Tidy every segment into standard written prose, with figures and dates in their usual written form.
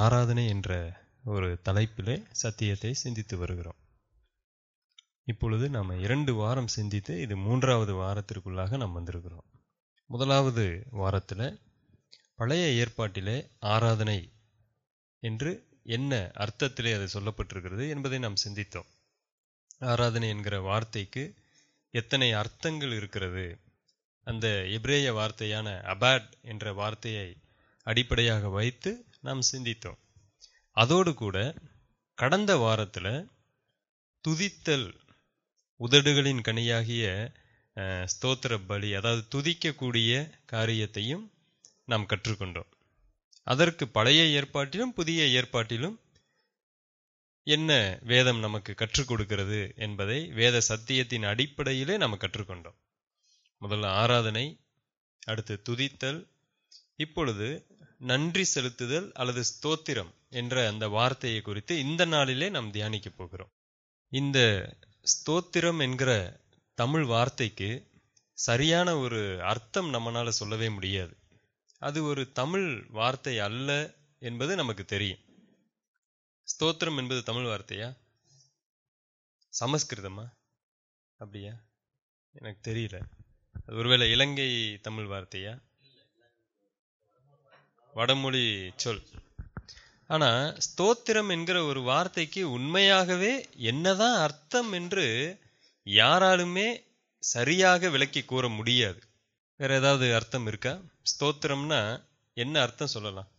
ஆராதனை என்ற ஒரு தலைப்பிலே சத்தியத்தை சிந்தித்து வருகிறோம். இப்பொழுது நாம் 2 வாரம் சிந்தித்து இது 3வது வாரத்திற்குள்ளாக நாம் வந்திருக்கிறோம். முதலாவது வாரத்தில் பழைய ஏற்பாட்டிலே ஆராதனை என்று என்ன அர்த்தத்திலே அது சொல்லப்பட்டிருக்கிறது என்பதை நாம் சிந்தித்தோம். ஆராதனை என்கிற வார்த்தைக்கு எத்தனை அர்த்தங்கள் இருக்கிறது, அந்த எபிரேய வார்த்தையான அபாட் என்ற வார்த்தையை அடிப்படையாக வைத்து நாம் சிந்தித்தோம். அதோடு கூட கடந்த வாரத்தில் துதித்தல், உதடுகளின் கனியாகிய ஸ்தோத்திர பலி, அதாவது துதிக்கக்கூடிய காரியத்தையும் நாம் கற்றுக்கொண்டோம். அதற்கு பழைய ஏற்பாட்டிலும் புதிய ஏற்பாட்டிலும் என்ன வேதம் நமக்கு கற்றுக் கொடுக்கிறது என்பதை வேத சத்தியத்தின் அடிப்படையிலே நாம் கற்றுக்கொண்டோம். முதல்ல ஆராதனை, அடுத்து துதித்தல், இப்பொழுது நன்றி செலுத்துதல் அல்லது ஸ்தோத்திரம் என்ற அந்த வார்த்தையை குறித்து இந்த நாளிலே நாம் தியானிக்க போகிறோம். இந்த ஸ்தோத்திரம் என்கிற தமிழ் வார்த்தைக்கு சரியான ஒரு அர்த்தம் நம்மளால சொல்லவே முடியாது. அது ஒரு தமிழ் வார்த்தை அல்ல என்பது நமக்கு தெரியும். ஸ்தோத்திரம் என்பது தமிழ் வார்த்தையா, சமஸ்கிருதமா? அப்படியா? எனக்கு தெரியல. அது ஒருவேளை இலங்கை தமிழ் வார்த்தையா, வடமொழி சொல். ஆனா ஸ்தோத்திரம் என்கிற ஒரு வார்த்தைக்கு உண்மையாகவே என்னதான் அர்த்தம் என்று யாராலுமே சரியாக விளக்கி கூற முடியாது. வேற ஏதாவது அர்த்தம் இருக்கா? ஸ்தோத்திரம்னா என்ன அர்த்தம் சொல்லலாம்?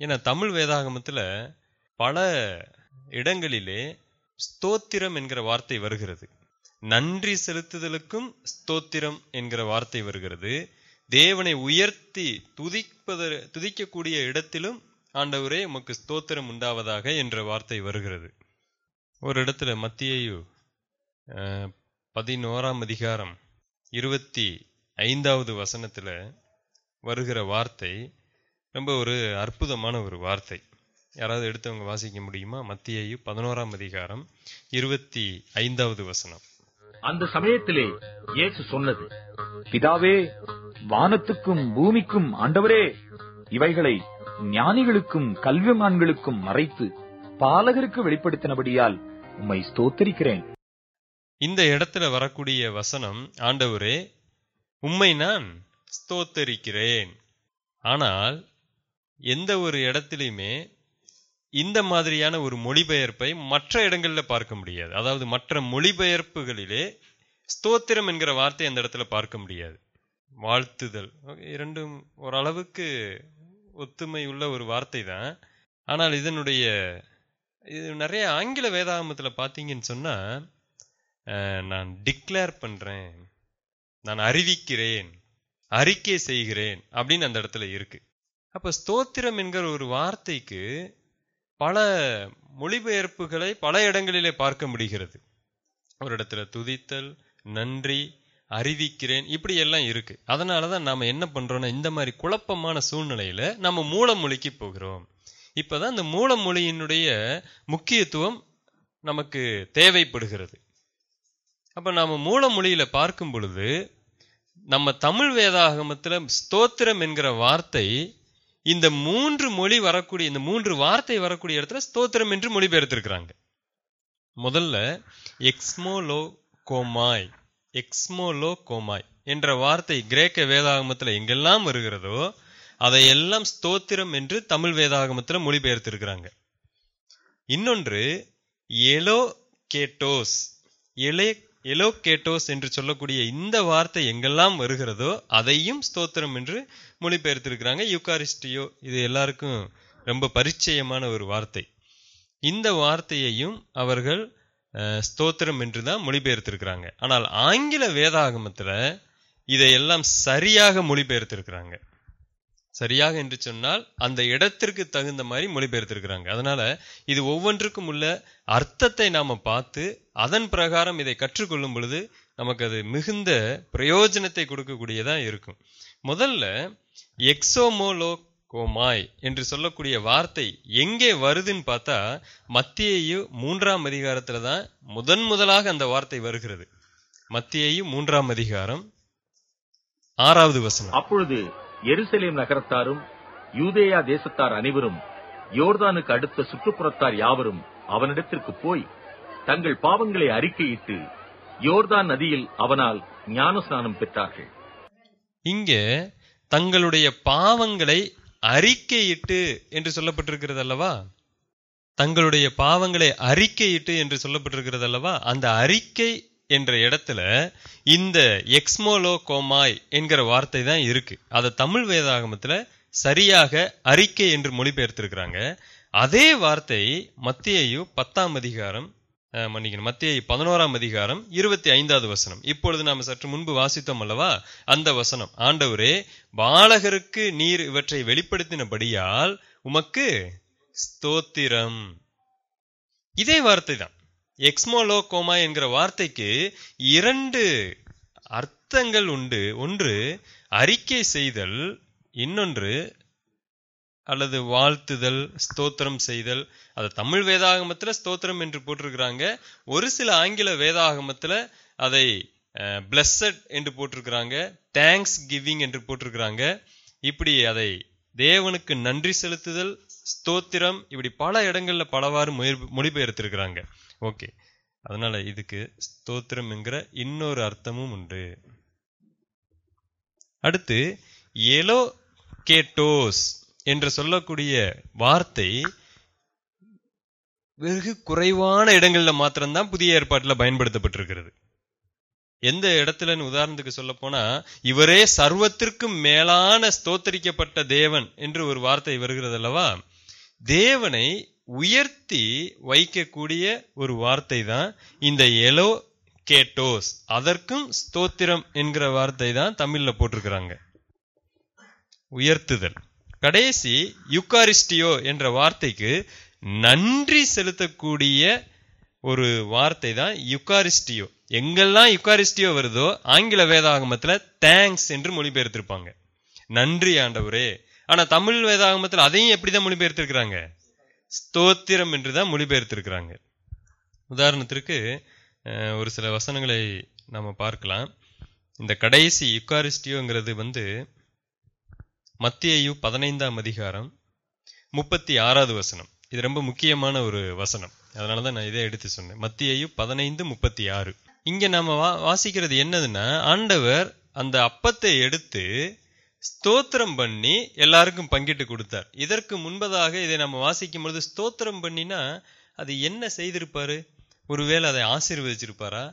ஏன்னா தமிழ் வேதாகமத்துல பல இடங்களிலே ஸ்தோத்திரம் என்கிற வார்த்தை வருகிறது. நன்றி செலுத்துதலுக்கும் ஸ்தோத்திரம் என்கிற வார்த்தை வருகிறது. தேவனை உயர்த்தி துதிக்கக்கூடிய இடத்திலும் ஆண்டவரே உமக்கு ஸ்தோத்திரம் உண்டாவதாக என்ற வார்த்தை வருகிறது. ஒரு இடத்துல மத்தேயு 11ஆம் அதிகாரம் 25வது வசனத்துல வருகிற வார்த்தை ரொம்ப ஒரு அற்புதமான ஒரு வார்த்தை. யாராவது எடுத்தவங்க வாசிக்க முடியுமா? மத்தேயு 11ஆம் அதிகாரம் 25வது வசனம். அந்த சமயத்திலே இயேசு சொன்னது, பிதாவே, வானத்துக்கும் பூமிக்கும் ஆண்டவரே, இவைகளை ஞானிகளுக்கும் கல்விமான்களுக்கும் மறைத்து பாலகருக்கு வெளிப்படுத்தினபடியால் உம்மை ஸ்தோத்திரிக்கிறேன். இந்த இடத்துல வரக்கூடிய வசனம், ஆண்டவரே உம்மை நான் ஸ்தோத்தரிக்கிறேன். ஆனால் எந்த ஒரு இடத்திலுமே இந்த மாதிரியான ஒரு மொழிபெயர்ப்பை மற்ற இடங்கள்ல பார்க்க முடியாது. அதாவது மற்ற மொழிபெயர்ப்புகளிலே ஸ்தோத்திரம் என்கிற வார்த்தை அந்த இடத்துல பார்க்க முடியாது. வாழ்த்துதல் இரண்டும் ஓரளவுக்கு ஒத்துமை உள்ள ஒரு வார்த்தை தான். ஆனால் இது நிறைய ஆங்கில வேதாகமத்துல பார்த்தீங்கன்னு சொன்னா, நான் டிக்ளேர் பண்றேன், நான் அறிவிக்கிறேன், அறிக்கை செய்கிறேன் அப்படின்னு அந்த இடத்துல இருக்கு. அப்ப ஸ்தோத்திரம் என்கிற ஒரு வார்த்தைக்கு பல மொழிபெயர்ப்புகளை பல இடங்களிலே பார்க்க முடிகிறது. ஒரு இடத்துல துதித்தல், நன்றி, அறிவிக்கிறேன், இப்படி எல்லாம் இருக்கு. அதனாலதான் நாம என்ன பண்றோம்னா, இந்த மாதிரி குழப்பமான சூழ்நிலையில நம்ம மூல மொழிக்கு போகிறோம். இப்பதான் இந்த மூல மொழியினுடைய முக்கியத்துவம் நமக்கு தேவைப்படுகிறது. அப்ப நாம மூல மொழியில பார்க்கும் பொழுது நம்ம தமிழ் வேதாகமத்துல ஸ்தோத்திரம் என்கிற வார்த்தை இந்த 3 மொழி வரக்கூடிய, இந்த 3 வார்த்தை வரக்கூடிய இடத்துல ஸ்தோத்திரம் என்று மொழிபெயர்த்திருக்கிறாங்க. முதல்ல எக்ஸ்மோலோகோமாய் என்ற வார்த்தை கிரேக்க வேதாகமத்துல எங்கெல்லாம் வருகிறதோ அதையெல்லாம் ஸ்தோத்திரம் என்று தமிழ் வேதாகமத்துல மொழிபெயர்த்திருக்கிறாங்க. இன்னொன்று எலோகேட்டோஸ் என்று சொல்லக்கூடிய இந்த வார்த்தை எங்கெல்லாம் வருகிறதோ அதையும் ஸ்தோத்திரம் என்று மொழிபெயர்த்திருக்கிறாங்க. யூகாரிஸ்டியோ, இது எல்லாருக்கும் ரொம்ப பரிச்சயமான ஒரு வார்த்தை. இந்த வார்த்தையையும் அவர்கள் ஸ்தோத்திரம் என்று தான் மொழிபெயர்த்திருக்கிறாங்க. ஆனால் ஆங்கில வேதாகமத்துல இதையெல்லாம் சரியாக மொழிபெயர்த்திருக்கிறாங்க. சரியாக என்று சொன்னால் அந்த இடத்திற்கு தகுந்த மாதிரி மொழிபெயர்த்திருக்கிறாங்க. அதனால இது ஒவ்வொன்றுக்கும் உள்ள அர்த்தத்தை நாம பார்த்து அதன் பிரகாரம் இதை கற்றுக்கொள்ளும் பொழுது நமக்கு அது மிகுந்த பிரயோஜனத்தை கொடுக்கக்கூடியதா இருக்கும். முதல்ல எக்ஸோமோலோகோமாய் என்று சொல்லக்கூடிய வார்த்தை எங்கே வருதுன்னு பார்த்தா மத்தேயு 3ஆம் அதிகாரத்துல தான் முதலாக அந்த வார்த்தை வருகிறது. மத்தேயு 3ஆம் அதிகாரம் 6வது வசனம். அப்பொழுது எருசலேம் நகரத்தாரும் யூதேயா தேசத்தார் அனைவரும் யோர்தானுக்கு அடுத்த சுற்றுப்புறத்தார் யாவரும் அவனிடத்திற்கு போய் தங்கள் பாவங்களை அறிக்கையிட்டு யோர்தான் நதியில் அவனால் ஞானஸ்நானம் பெற்றார்கள். இங்கே தங்களுடைய பாவங்களை அறிக்கையிட்டு என்று சொல்லப்பட்டிருக்கிறது அல்லவா? தங்களுடைய பாவங்களை அறிக்கையிட்டு என்று சொல்லப்பட்டிருக்கிறது அல்லவா? அந்த அறிக்கை என்ற இடத்துல இந்த எக்ஸ்மோலோ கோமாய் என்கிற வார்த்தை தான் இருக்கு. அதை தமிழ் வேதாகமத்துல சரியாக அறிக்கை என்று மொழிபெயர்த்திருக்கிறாங்க. அதே வார்த்தை மத்தேயு 10ஆம் அதிகாரம் மத்தேயு 11ஆம் அதிகாரம் 25வது வசனம். இப்பொழுது நாம் சற்று முன்பு வாசித்தோம் அல்லவா? அந்த வசனம், ஆண்டவரே பாலகருக்கு நீர் இவற்றை வெளிப்படுத்தினபடியால் உமக்கு ஸ்தோத்திரம். இதே வார்த்தை தான். எக்ஸ்மோலோ கோமா என்கிற வார்த்தைக்கு 2 அர்த்தங்கள் உண்டு. ஒன்று அறிக்கை செய்தல், இன்னொன்று அல்லது வாழ்த்துதல், ஸ்தோத்திரம் செய்தல். அது தமிழ் வேதாகமத்துல ஸ்தோத்திரம் என்று போட்டிருக்கிறாங்க. ஒரு சில ஆங்கில வேதாகமத்துல அதை பிளஸட் என்று போட்டிருக்கிறாங்க, தேங்க்ஸ் கிவிங் என்று போட்டிருக்கிறாங்க. இப்படி அதை தேவனுக்கு நன்றி செலுத்துதல், ஸ்தோத்திரம், இப்படி பல இடங்கள்ல பலவாறு மொழிபெயர்த்திருக்கிறாங்க. ஓகே, அதனால இதுக்கு ஸ்தோத்திரம் என்கிற இன்னொரு அர்த்தமும் உண்டு. அடுத்து எலோ கேட்டோஸ் என்று சொல்லக்கூடிய வார்த்தை வெகு குறைவான இடங்கள்ல மாத்திரம்தான் புதிய ஏற்பாட்டுல பயன்படுத்தப்பட்டிருக்கிறது. எந்த இடத்துல உதாரணத்துக்கு சொல்ல போனா, இவரே சர்வத்திற்கும் மேலான ஸ்தோத்தரிக்கப்பட்ட தேவன் என்று ஒரு வார்த்தை வருகிறது அல்லவா? தேவனை உயர்த்தி வைக்கக்கூடிய ஒரு வார்த்தை தான் இந்த எலோ கேட்டோஸ். அதற்கும் ஸ்தோத்திரம் என்கிற வார்த்தை தான் தமிழ்ல போட்டிருக்கிறாங்க, உயர்த்துதல். கடைசி யுகாரிஸ்டியோ என்ற வார்த்தைக்கு நன்றி செலுத்தக்கூடிய ஒரு வார்த்தை தான் யுகாரிஸ்டியோ. எங்கெல்லாம் யுகாரிஸ்டியோ வருதோ ஆங்கில வேதாகமத்துல தேங்க்ஸ் என்று மொழிபெயர்த்திருப்பாங்க, நன்றி ஆண்டவரே. ஆனா தமிழ் வேதாகமத்துல அதையும் எப்படிதான் மொழிபெயர்த்திருக்கிறாங்க? ஸ்தோத்திரம் என்றுதான் மொழிபெயர்த்திருக்கிறாங்க. உதாரணத்திற்கு ஒரு சில வசனங்களை நாம பார்க்கலாம். இந்த கடைசி யுகாரிஸ்டியோங்கிறது மத்தேயு 15ஆம் அதிகாரம் 36வது வசனம். இது ரொம்ப முக்கியமான ஒரு வசனம், அதனாலதான் நான் இதை எடுத்து சொன்னேன். மத்தேயு 15:36. இங்க நாம வாசிக்கிறது என்னதுன்னா, ஆண்டவர் அந்த அப்பத்தை எடுத்து ஸ்தோத்திரம் பண்ணி எல்லாருக்கும் பங்கிட்டு கொடுத்தார். இதற்கு முன்பதாக இதை நம்ம வாசிக்கும் பொழுது ஸ்தோத்திரம் பண்ணினா அது என்ன செய்திருப்பாரு? ஒருவேளை அதை ஆசீர்வதிச்சிருப்பாரா?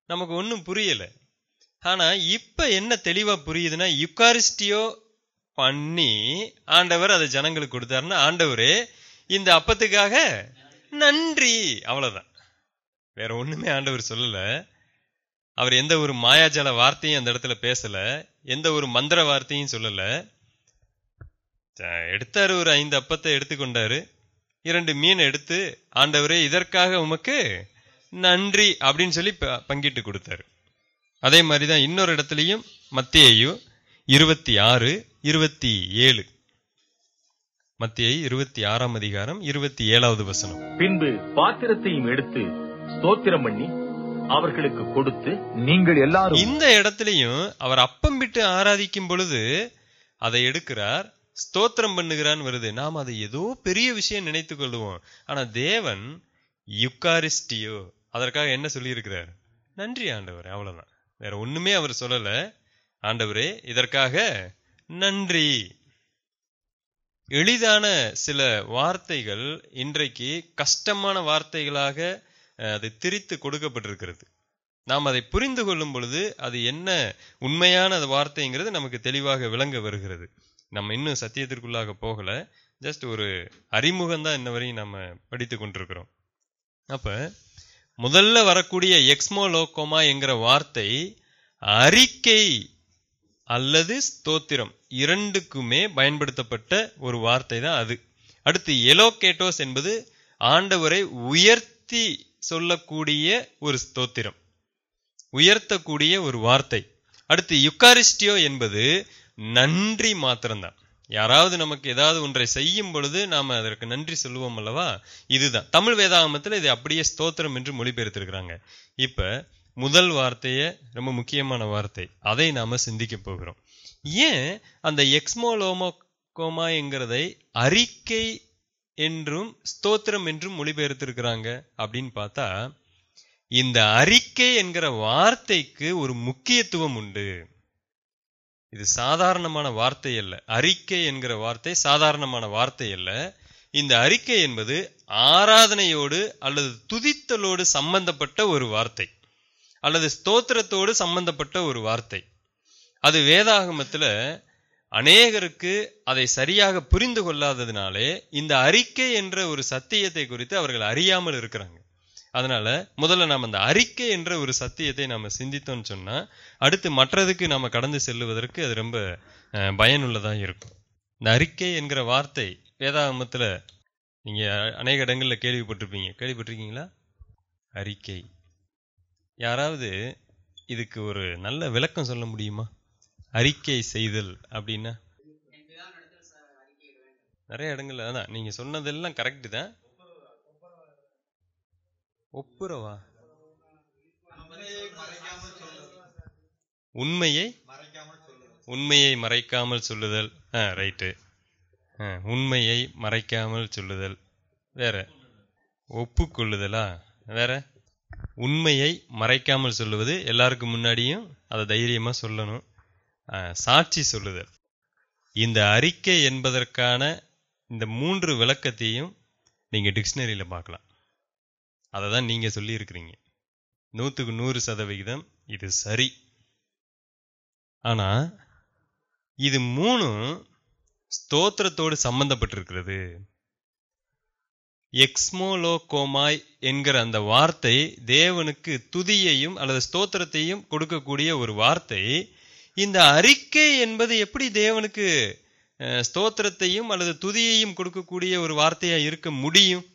நமக்கு ஒன்றும் புரியல. ஆனா இப்ப என்ன தெளிவா புரியுதுன்னா, யுகாரிஸ்டியோ பண்ணி ஆண்டவர் அதை ஜனங்களுக்கு கொடுத்தாருன்னா, ஆண்டவரே இந்த அப்பத்துக்காக நன்றி, அவ்வளவுதான். வேற ஒண்ணுமே ஆண்டவர் சொல்லல. அவர் எந்த ஒரு மாயாஜால வார்த்தையும் அந்த இடத்துல பேசல, எந்த ஒரு மந்திர வார்த்தையும் சொல்லல. எடுத்தாரு, ஒரு 5 அப்பத்தை எடுத்துக்கொண்டாரு, 2 மீன் எடுத்து ஆண்டவரே இதற்காக உமக்கு நன்றி அப்படின்னு சொல்லி பங்கிட்டு கொடுத்தாரு. அதே மாதிரிதான் இன்னொரு இடத்துலயும் மத்தேயு 26:27. மத்தேயு 26ஆம் அதிகாரம் 27வது வசனம். பின்பு பாத்திரத்தையும் எடுத்து ஸ்தோத்திரம் பண்ணி அவர்களுக்கு கொடுத்து, நீங்கள் எல்லாரும். இந்த இடத்திலையும் அவர் அப்பம் விட்டு ஆராதிக்கும் பொழுது அதை எடுக்கிறார், ஸ்தோத்திரம் பண்ணுகிறான் வருது. நாம் அதை ஏதோ பெரிய விஷயம் நினைத்துக் கொள்வோம். ஆனா தேவன் யுகாரிஸ்டியோ, அதற்காக என்ன சொல்லி இருக்கிறார்? நன்றி ஆண்டவர், அவ்வளவுதான். வேற ஒண்ணுமே அவர் சொல்லல. ஆண்டவரே இதற்காக நன்றி. எளிதான சில வார்த்தைகள் இன்றைக்கு கஷ்டமான வார்த்தைகளாக அது திரித்து கொடுக்கப்பட்டிருக்கிறது. நாம் அதை புரிந்து கொள்ளும் பொழுது அது என்ன உண்மையான வார்த்தைங்கிறது நமக்கு தெளிவாக விளங்க வருகிறது. நம்ம இன்னும் சத்தியத்திற்குள்ளாக போகல, ஜஸ்ட் ஒரு அறிமுகம் தான் இன்ன வரையும் நம்ம படித்து கொண்டிருக்கிறோம். அப்ப முதல்ல வரக்கூடிய எக்ஸ்மோலோகோமா என்கிற வார்த்தை அறிக்கை அல்லது ஸ்தோத்திரம் இரண்டுக்குமே பயன்படுத்தப்பட்ட ஒரு வார்த்தை தான் அது. அடுத்து எலோகேட்டோஸ் என்பது ஆண்டவரை உயர்த்தி சொல்லக்கூடிய ஒரு ஸ்தோத்திரம், உயர்த்தக்கூடிய ஒரு வார்த்தை. அடுத்து யுகாரிஸ்டியோ என்பது நன்றி மாத்திரம்தான். யாராவது நமக்கு ஏதாவது ஒன்றை செய்யும் பொழுது நாம அதற்கு நன்றி சொல்லுவோம் அல்லவா, இதுதான். தமிழ் வேதாகமத்துல இது அப்படியே ஸ்தோத்திரம் என்று மொழிபெயர்த்திருக்கிறாங்க. இப்ப முதல் வார்த்தைய ரொம்ப முக்கியமான வார்த்தை, அதை நாம சிந்திக்க போகிறோம். ஏன் அந்த எக்ஸ்மோலோமோகோமா என்கிறதை அறிக்கை என்றும் ஸ்தோத்திரம் என்றும் மொழிபெயர்த்திருக்கிறாங்க அப்படின்னு பார்த்தா, இந்த அறிக்கை என்கிற வார்த்தைக்கு ஒரு முக்கியத்துவம் உண்டு. இது சாதாரணமான வார்த்தை அல்ல. அறிக்கை என்கிற வார்த்தை சாதாரணமான வார்த்தை அல்ல. இந்த அறிக்கை என்பது ஆராதனையோடு அல்லது துதித்தலோடு சம்பந்தப்பட்ட ஒரு வார்த்தை, அல்லது ஸ்தோத்திரத்தோடு சம்பந்தப்பட்ட ஒரு வார்த்தை. அது வேதாகமத்துல அநேகருக்கு அதை சரியாக புரிந்து கொள்ளாததினாலே இந்த அறிக்கை என்ற ஒரு சத்தியத்தை குறித்து அவர்கள் அறியாமல் இருக்கிறாங்க. அதனால முதல்ல நாம் அந்த அறிக்கை என்ற ஒரு சத்தியத்தை நாம சிந்தித்தோம்னு சொன்னா, அடுத்து மற்றதுக்கு நாம கடந்து செல்லுவதற்கு அது ரொம்ப பயனுள்ளதா இருக்கும். இந்த அறிக்கை என்கிற வார்த்தை வேதாகமத்துல நீங்க அநேக இடங்கள்ல கேள்விப்பட்டிருக்கீங்களா? அறிக்கை. யாராவது இதுக்கு ஒரு நல்ல விளக்கம் சொல்ல முடியுமா? அறிக்கை செய்தல் அப்படின்னா நிறைய இடங்கள்ல அதான் நீங்க சொன்னதெல்லாம் கரெக்ட் தான். ஒப்புரவா? உண்மையை மறைக்காமல் சொல்லுதல். ரைட்டு. உண்மையை மறைக்காமல் சொல்லுதல் வேற. ஒப்புக்கொள்ளுதலா வேற. உண்மையை மறைக்காமல் சொல்லுவது, எல்லாருக்கும் முன்னாடியும் அதை தைரியமா சொல்லணும். சாட்சி சொல்லுதல். இந்த அறிக்கை என்பதற்கான இந்த 3 விளக்கத்தையும் நீங்க டிக்ஷனரியில பார்க்கலாம். அதை தான் நீங்க சொல்லி இருக்கிறீங்க. 100க்கு 100% இது சரி. ஆனா இது 3ம் ஸ்தோத்திரத்தோடு சம்பந்தப்பட்டிருக்கிறது. எக்ஸ்மோலோகோமாய் என்கிற அந்த வார்த்தை தேவனுக்கு துதியையும் அல்லது ஸ்தோத்திரத்தையும் கொடுக்கக்கூடிய ஒரு வார்த்தை. இந்த அறிக்கை என்பது எப்படி தேவனுக்கு ஸ்தோத்திரத்தையும் அல்லது துதியையும் கொடுக்கக்கூடிய ஒரு வார்த்தையா இருக்க முடியும்?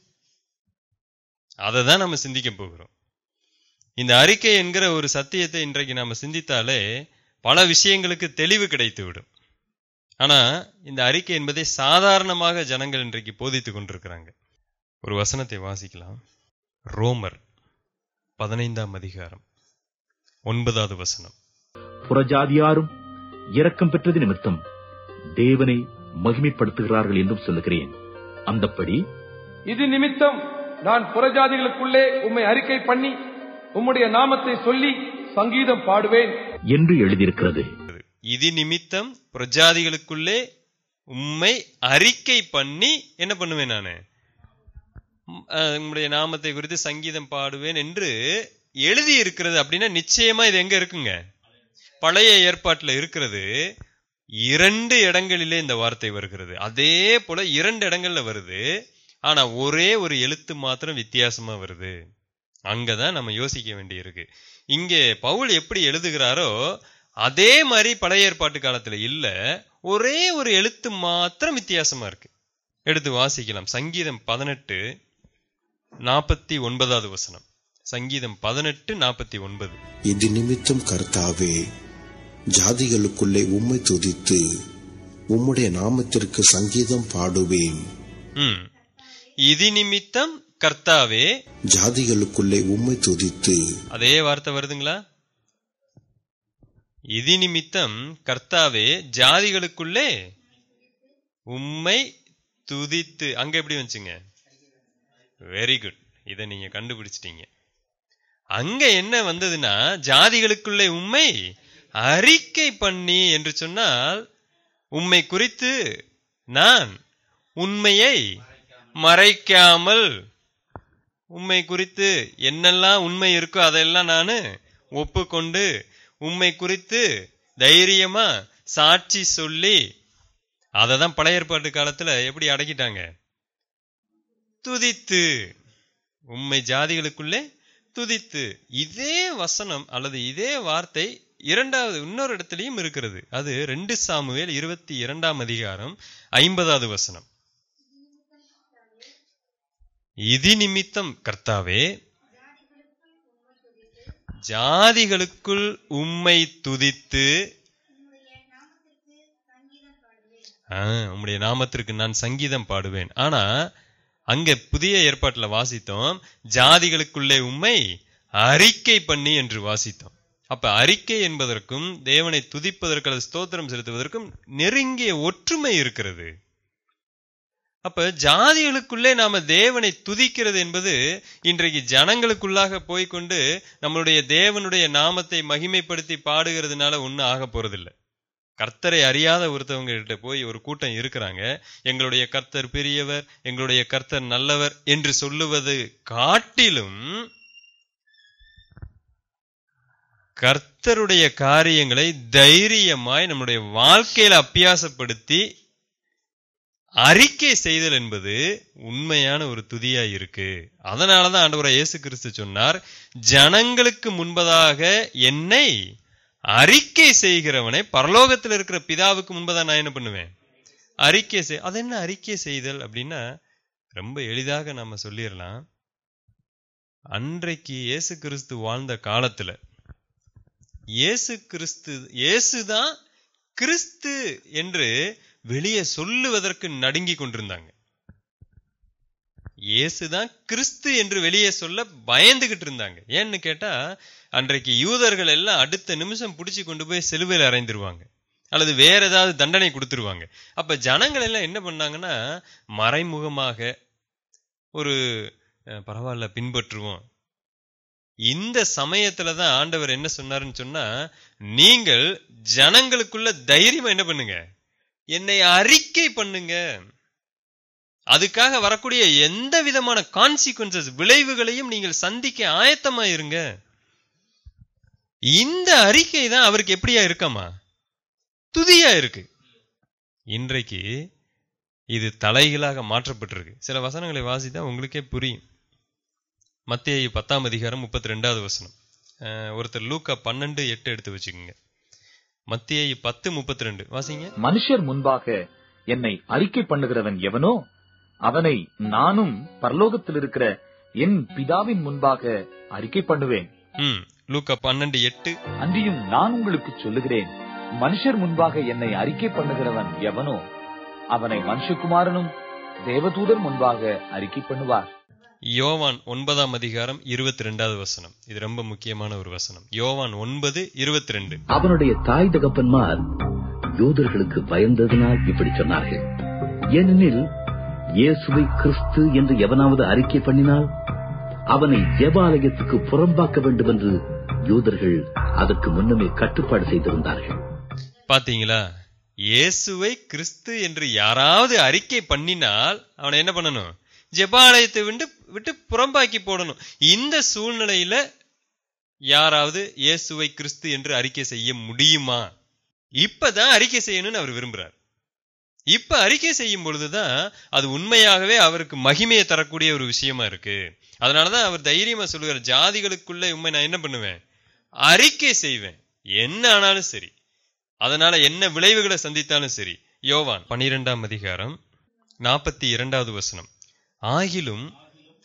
அதை தான் நம்ம சிந்திக்க போகிறோம். இந்த அறிக்கை என்கிற ஒரு சத்தியத்தை இன்றைக்கு நாம சிந்தித்தாலே பல விஷயங்களுக்கு தெளிவு கிடைத்து விடும். ஆனா இந்த அறிக்கை என்பதை சாதாரணமாக ஜனங்கள் இன்றைக்கு போதித்துக் கொண்டிருக்கிறாங்க. ஒரு வசனத்தை வாசிக்கலாம். ரோமர் 15ஆம் அதிகாரம் 9வது வசனம். புறஜாதியாரும் இரக்கம் பெற்றது நிமித்தம் தேவனை மகிமைப்படுத்துகிறார்கள் என்றும் சொல்லுகிறேன். அந்தப்படி இது நிமித்தம் நான் புறஜாதிகளுக்குள்ளே உம்மை அறிக்கை பண்ணி உம்முடைய நாமத்தை சொல்லி சங்கீதம் பாடுவேன் என்று எழுதியிருக்கிறது. இது நிமித்தம் புறஜாதிகளுக்குள்ளே உம்மை அறிக்கை பண்ணி என்ன பண்ணுவேன்? நானு உம்முடைய நாமத்தை குறித்து சங்கீதம் பாடுவேன் என்று எழுதி இருக்கிறது. அப்படின்னா நிச்சயமா இது எங்க இருக்குங்க? பழைய ஏற்பாட்டுல இருக்கிறது. 2 இடங்களிலே இந்த வார்த்தை வருகிறது. அதே போல 2 இடங்கள்ல வருது. ஆனா ஒரே ஒரு எழுத்து மாத்திரம் வித்தியாசமா வருது. அங்கதான் நம்ம யோசிக்க வேண்டி இருக்கு. இங்கே பவுல் எப்படி எழுதுகிறாரோ அதே மாதிரி பழைய ஏற்பாட்டு காலத்துல இல்ல, ஒரே ஒரு எழுத்து மாத்திரம் வித்தியாசமா இருக்கு. எடுத்து வாசிக்கலாம். சங்கீதம் 18:49 வசனம். சங்கீதம் 18:49. இது நிமித்தம் கர்த்தாவே, ஜாதிகளுக்குள்ளே உம்மை துதித்து உம்முடைய நாமத்திற்கு சங்கீதம் பாடுவேன். இது நிமித்தம் கர்த்தாவே, ஜாதிகளுக்குள்ளே உம்மை துதித்து. அதே வார்த்தை வருதுங்களா? இது நிமித்தம் கர்த்தாவே, ஜாதிகளுக்குள்ளே உம்மை துதித்து. அங்க எப்படி வந்துச்சுங்க? Very good. இதை நீங்க கண்டுபிடிச்சிட்டீங்க. அங்க என்ன வந்ததுன்னா, ஜாதிகளுக்குள்ளே உம்மை அறிக்கை பண்ணி என்று சொன்னால், உம்மை குறித்து நான் உண்மையை மறைக்காமல், உம்மை குறித்து என்னெல்லாம் உண்மை இருக்கோ அதெல்லாம் நான் ஒப்புக்கொண்டு உம்மை குறித்து தைரியமா சாட்சி சொல்லி, அததான் பழைய ஏற்பாட்டு காலத்துல எப்படி அடக்கிட்டாங்க? துதித்து. உம்மை ஜாதிகளுக்குள்ளே துதித்து. இதே வசனம் அல்லது இதே வார்த்தை இன்னொரு இடத்துலயும் இருக்கிறது. அது 2 சாமுவேல் 22ஆம் அதிகாரம் 50வது வசனம். இது நிமித்தம் கர்த்தாவே, ஜாதிகளுக்குள் உம்மை துதித்து உம்முடைய நாமத்திற்கு நான் சங்கீதம் பாடுவேன். ஆனா அங்க புதிய ஏற்பாட்டுல வாசித்தோம், ஜாதிகளுக்குள்ளே உம்மை அறிக்கை பண்ணி என்று வாசித்தோம். அப்ப அறிக்கை என்பதற்கும் தேவனை துதிப்பதற்கு அல்லது ஸ்தோத்திரம் செலுத்துவதற்கும் நெருங்கிய ஒற்றுமை இருக்கிறது. அப்ப ஜாதிகளுக்குள்ளே நாம தேவனை துதிக்கிறது என்பது இன்றைக்கு ஜனங்களுக்குள்ளாக போய்கொண்டு நம்மளுடைய தேவனுடைய நாமத்தை மகிமைப்படுத்தி பாடுகிறதுனால ஒன்னும் ஆக போறதில்லை. கர்த்தரை அறியாத ஒருத்தவங்க கிட்ட போய் ஒரு கூட்டம் இருக்கிறாங்க, எங்களுடைய கர்த்தர் பெரியவர், எங்களுடைய கர்த்தர் நல்லவர் என்று சொல்லுவது காட்டிலும் கர்த்தருடைய காரியங்களை தைரியமாய் நம்முடைய வாழ்க்கையில அபியாசப்படுத்தி அறிக்கை செய்தல் என்பது உண்மையான ஒரு துதியா இருக்கு. அதனாலதான் ஆண்டவராகிய இயேசு கிறிஸ்து சொன்னார், ஜனங்களுக்கு முன்பதாக என்னை அறிக்கை செய்கிறவனை பரலோகத்தில் இருக்கிற பிதாவுக்கு முன்பதாக நான் என்ன பண்ணுவேன்? அறிக்கை செய். அது என்ன அறிக்கை செய்தல் அப்படின்னா, ரொம்ப எளிதாக நாம சொல்லிடலாம். அன்றைக்கு இயேசு கிறிஸ்து வாழ்ந்த காலத்துல இயேசுதான் கிறிஸ்து என்று வெளியே சொல்லுவதற்கு நடுங்கி கொண்டிருந்தாங்க. இயேசுதான் கிறிஸ்து என்று வெளியே சொல்ல பயந்துகிட்டு இருந்தாங்க. ஏன்னு கேட்டா, அன்றைக்கு யூதர்கள் எல்லாம் அடுத்த நிமிஷம் பிடிச்சி கொண்டு போய் சிலுவையில் அறைந்துருவாங்க, அல்லது வேற ஏதாவது தண்டனை கொடுத்துருவாங்க. அப்ப ஜனங்கள் எல்லாம் என்ன பண்ணாங்கன்னா, மறைமுகமாக ஒரு பரவாயில்ல பின்பற்றுவோம். இந்த சமயத்துலதான் ஆண்டவர் என்ன சொன்னாருன்னு சொன்னா, நீங்கள் ஜனங்களுக்குள்ள தைரியமா என்ன பண்ணுங்க, என்னை அறிக்கை பண்ணுங்க. அதுக்காக வரக்கூடிய எந்த விதமான கான்சிக்வன்சஸ் விளைவுகளையும் நீங்கள் சந்திக்க ஆயத்தமா இருங்க. இந்த அறிக்கை தான் அவருக்கு எப்படியா இருக்காமா? துதியா இருக்கு. இன்றைக்கு இது தலைகளாக மாற்றப்பட்டிருக்கு. சில வசனங்களை வாசித்தா உங்களுக்கே புரியும். மத்தேயு 10ஆம் அதிகாரம் 32வது வசனம். ஒருத்தர் லூக்கா 12:8 எடுத்து வச்சுக்கோங்க. மத்தேயு 10:32 வாசிங்க. மனுஷர் முன்பாக என்னை அறிக்கை பண்ணுகிறவன் எவனோ அவனை நானும் பரலோகத்தில் இருக்கிற என் பிதாவின் முன்பாக அறிக்கை பண்ணுவேன். லூக்கா 12:8. அன்றியும் நான் உங்களுக்கு சொல்லுகிறேன், மனுஷர் முன்பாக என்னை அறிக்கை பண்ணுகிறவன் எவனோ அவனை மனுஷகுமாரனும் தேவதூதர் முன்பாக அறிக்கை பண்ணுவார். யோவான் 9ஆம் அதிகாரம் 22வது வசனம். இது ரொம்ப முக்கியமான ஒரு வசனம். யோவான் 9:22. அவனுடைய தாய் தகப்பன்மார் யூதர்களுக்கு பயந்ததினால் இப்படி சொன்னார்கள். ஏனெனில் இயேசுவை கிறிஸ்து என்று எவனாவது அறிக்கை பண்ணினால் அவனை தேவாலயத்துக்கு புறம்பாக்க வேண்டும் என்று யூதர்கள் அதற்கு முன்னமே கட்டுப்பாடு செய்திருந்தார்கள். பாத்தீங்களா? இயேசுவை கிறிஸ்து என்று யாராவது அறிக்கை பண்ணினால் அவனை என்ன பண்ணணும்? ஜெபாலயத்தை விட்டு புறம்பாக்கி போடணும். இந்த சூழ்நிலையில யாராவது இயேசுவை கிறிஸ்து என்று அறிக்கை செய்ய முடியுமா? இப்பதான் அறிக்கை செய்யணும்னு அவர் விரும்புறார். இப்ப அறிக்கை செய்யும் பொழுதுதான் அது உண்மையாகவே அவருக்கு மகிமையை தரக்கூடிய ஒரு விஷயமா இருக்கு. அதனாலதான் அவர் தைரியமா சொல்லுவார், ஜாதிகளுக்குள்ள உண்மை நான் என்ன பண்ணுவேன்? அறிக்கை செய்வேன், என்ன ஆனாலும் சரி, அதனால என்ன விளைவுகளை சந்தித்தாலும் சரி. யோவான் 12ஆம் அதிகாரம் 42வது வசனம். ஆகிலும்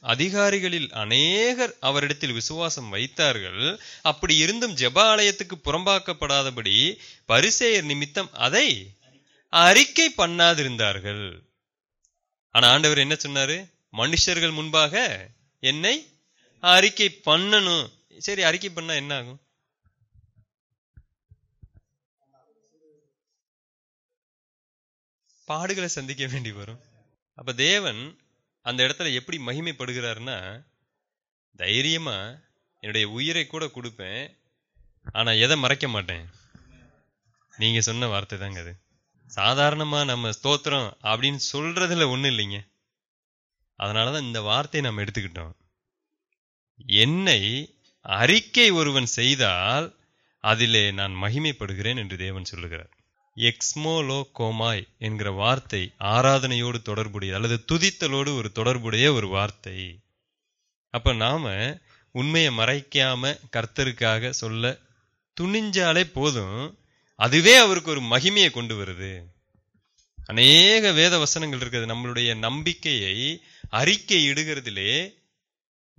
அதிகாரிகளில் அநேகர் அவரிடத்தில் விசுவாசம் வைத்தார்கள். அப்படி இருந்தும் ஜெபாலயத்துக்கு புறம்பாக்கப்படாதபடி பரிசேயர் நிமித்தம் அதை அறிக்கை பண்ணாதிருந்தார்கள். ஆனா ஆண்டவர் என்ன சொன்னாரு? மனுஷர்கள் முன்பாக என்னை அறிக்கை பண்ணணும். சரி, அறிக்கை பண்ணா என்ன ஆகும்? பாடுகளை சந்திக்க வேண்டி வரும். அப்ப தேவன் அந்த இடத்துல எப்படி மகிமைப்படுகிறாருன்னா, தைரியமா என்னுடைய உயிரை கூட கொடுப்பேன், ஆனா எதை மறைக்க மாட்டேன். நீங்க சொன்ன வார்த்தை தாங்க அது. சாதாரணமா நம்ம ஸ்தோத்திரம் அப்படின்னு சொல்றதுல ஒண்ணு இல்லைங்க. அதனாலதான் இந்த வார்த்தையை நம்ம எடுத்துக்கிட்டோம். என்னை அறிக்கை ஒருவன் செய்தால் அதிலே நான் மகிமைப்படுகிறேன் என்று தேவன் சொல்லுகிறார். எக்ஸ்மோலோ கோமாய் என்கிற வார்த்தை ஆராதனையோடு தொடர்புடைய அல்லது துதித்தலோடு ஒரு தொடர்புடைய ஒரு வார்த்தை. அப்ப நாம உண்மையை மறைக்காம கர்த்தருக்காக சொல்ல துணிஞ்சாலே போதும், அதுவே அவருக்கு ஒரு மகிமையை கொண்டு வருது. அநேக வேத வசனங்கள் இருக்குது. நம்மளுடைய நம்பிக்கையை அறிக்கை இடுகிறதிலே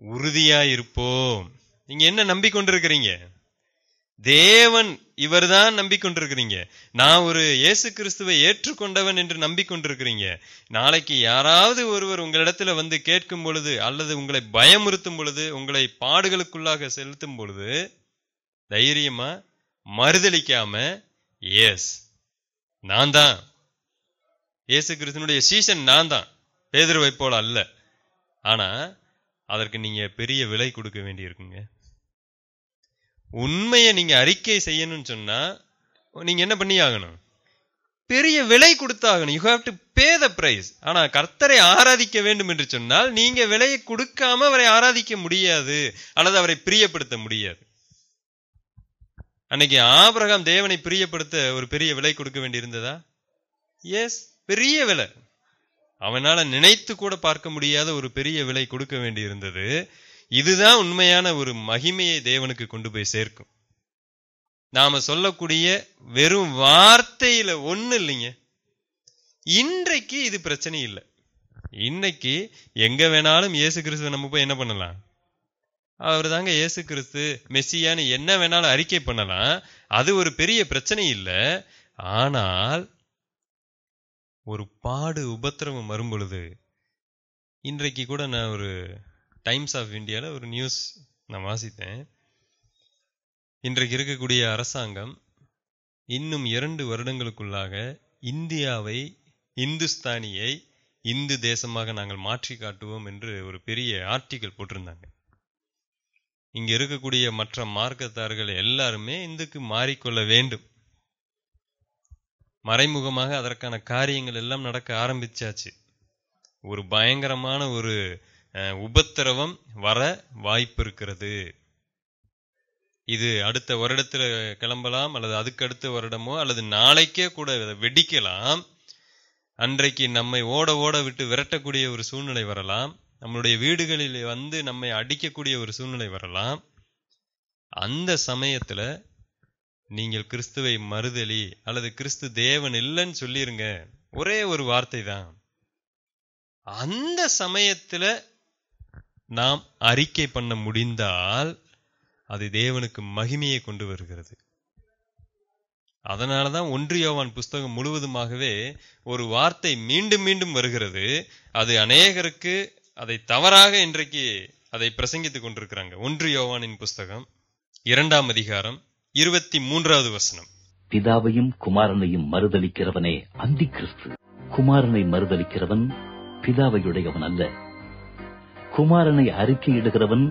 உறுதியாயிருப்போம். நீங்க என்ன நம்பிக்கொண்டிருக்கிறீங்க? தேவன் இவர்தான் நம்பிக்கொண்டிருக்கிறீங்க. நான் ஒரு இயேசு கிறிஸ்துவை ஏற்றுக்கொண்டவன் என்று நம்பிக்கொண்டிருக்கிறீங்க. நாளைக்கு யாராவது ஒருவர் உங்களிடத்துல வந்து கேட்கும் பொழுது அல்லது உங்களை பயமுறுத்தும் பொழுது, உங்களை பாடுகளுக்குள்ளாக செலுத்தும் பொழுது தைரியமா மறுதளிக்காம, எஸ் நான் தான் இயேசு கிறிஸ்துனுடைய சீசன், நான் தான், பேதுருவை போல அல்ல. ஆனா அதற்கு நீங்க பெரிய விலை கொடுக்க வேண்டி இருக்குங்க. உண்மையை நீங்க அறிக்கை செய்யணும்னு சொன்னா நீங்க என்ன பண்ணி ஆகணும்? பெரிய விலை கொடுத்தாகணும். You have to pay the price. ஆனா கர்த்தரை ஆராதிக்க வேண்டும் என்று சொன்னால் நீங்க விலையை கொடுக்காம அவரை ஆராதிக்க முடியாது, அல்லது அவரை பிரியப்படுத்த முடியாது. அன்னைக்கு ஆபிரகாம் தேவனை பிரியப்படுத்த ஒரு பெரிய விலை கொடுக்க வேண்டி இருந்ததா? எஸ், பெரிய விலை. அவனால நினைத்து கூட பார்க்க முடியாத ஒரு பெரிய விலை கொடுக்க வேண்டி இருந்தது. இதுதான் உண்மையான ஒரு மகிமையை தேவனுக்கு கொண்டு போய் சேர்க்கும். நாம சொல்லக்கூடிய வெறும் வார்த்தையில ஒண்ணு இல்லைங்க. இன்றைக்கு இது பிரச்சனை இல்லை. இன்னைக்கு எங்க வேணாலும் இயேசு கிறிஸ்துவ நம்ம போய் என்ன பண்ணலாம்? அவர் தாங்க இயேசு கிறிஸ்து மெஸ்ஸியான்னு என்ன வேணாலும் அறிக்கை பண்ணலாம். அது ஒரு பெரிய பிரச்சனை இல்லை. ஆனால் ஒரு பாடு உபத்திரவம் வரும் பொழுது, இன்றைக்கு கூட நான் ஒரு டைம்ஸ் ஆஃப் இந்தியாவில் ஒரு நியூஸ் நான் வாசித்தேன். இன்றைக்கு இருக்கக்கூடிய அரசாங்கம் இன்னும் 2 வருடங்களுக்குள்ளாக இந்தியாவை, இந்துஸ்தானியை இந்து தேசமாக நாங்கள் மாற்றி காட்டுவோம் என்று ஒரு பெரிய ஆர்டிக்கல் போட்டிருந்தாங்க. இங்க இருக்கக்கூடிய மற்ற மார்க்கத்தார்கள் எல்லாருமே இந்துக்கு மாறிக்கொள்ள வேண்டும். மறைமுகமாக அதற்கான காரியங்கள் எல்லாம் நடக்க ஆரம்பிச்சாச்சு. ஒரு பயங்கரமான ஒரு உபத்திரவம் வர வாய்ப்பு இருக்கிறது. இது அடுத்த வருடத்துல கிளம்பலாம், அல்லது அதுக்கு அடுத்த வருடமோ, அல்லது நாளைக்கே கூட வெடிக்கலாம். அன்றைக்கு நம்மை ஓட ஓட விட்டு விரட்டக்கூடிய ஒரு சூழ்நிலை வரலாம். நம்மளுடைய வீடுகளில் வந்து நம்மை அடிக்கக்கூடிய ஒரு சூழ்நிலை வரலாம். அந்த சமயத்துல நீங்கள் கிறிஸ்துவை மறுதலி அல்லது கிறிஸ்து தேவன் இல்லைன்னு சொல்லிருங்க. ஒரே ஒரு வார்த்தை தான். அந்த சமயத்துல நாம் அறிக்கை பண்ண முடிந்தால் அது தேவனுக்கு மகிமையை கொண்டு வருகிறது. அதனாலதான் 1 யோவான் புஸ்தகம் முழுவதுமாகவே ஒரு வார்த்தை மீண்டும் மீண்டும் வருகிறது. அது அநேகருக்கு அதை தவறாக இன்றைக்கு அதை பிரசங்கித்துக் கொண்டிருக்கிறாங்க. 1 யோவானின் புஸ்தகம் 2ஆம் அதிகாரம் 23வது வசனம். பிதாவையும் குமாரனையும் மறுதலிக்கிறவனே அந்தி கிறிஸ்து. குமாரனை மறுதலிக்கிறவன் பிதாவையுடையவன் அல்ல. குமாரனை அறிக்கையிடுகிறவன்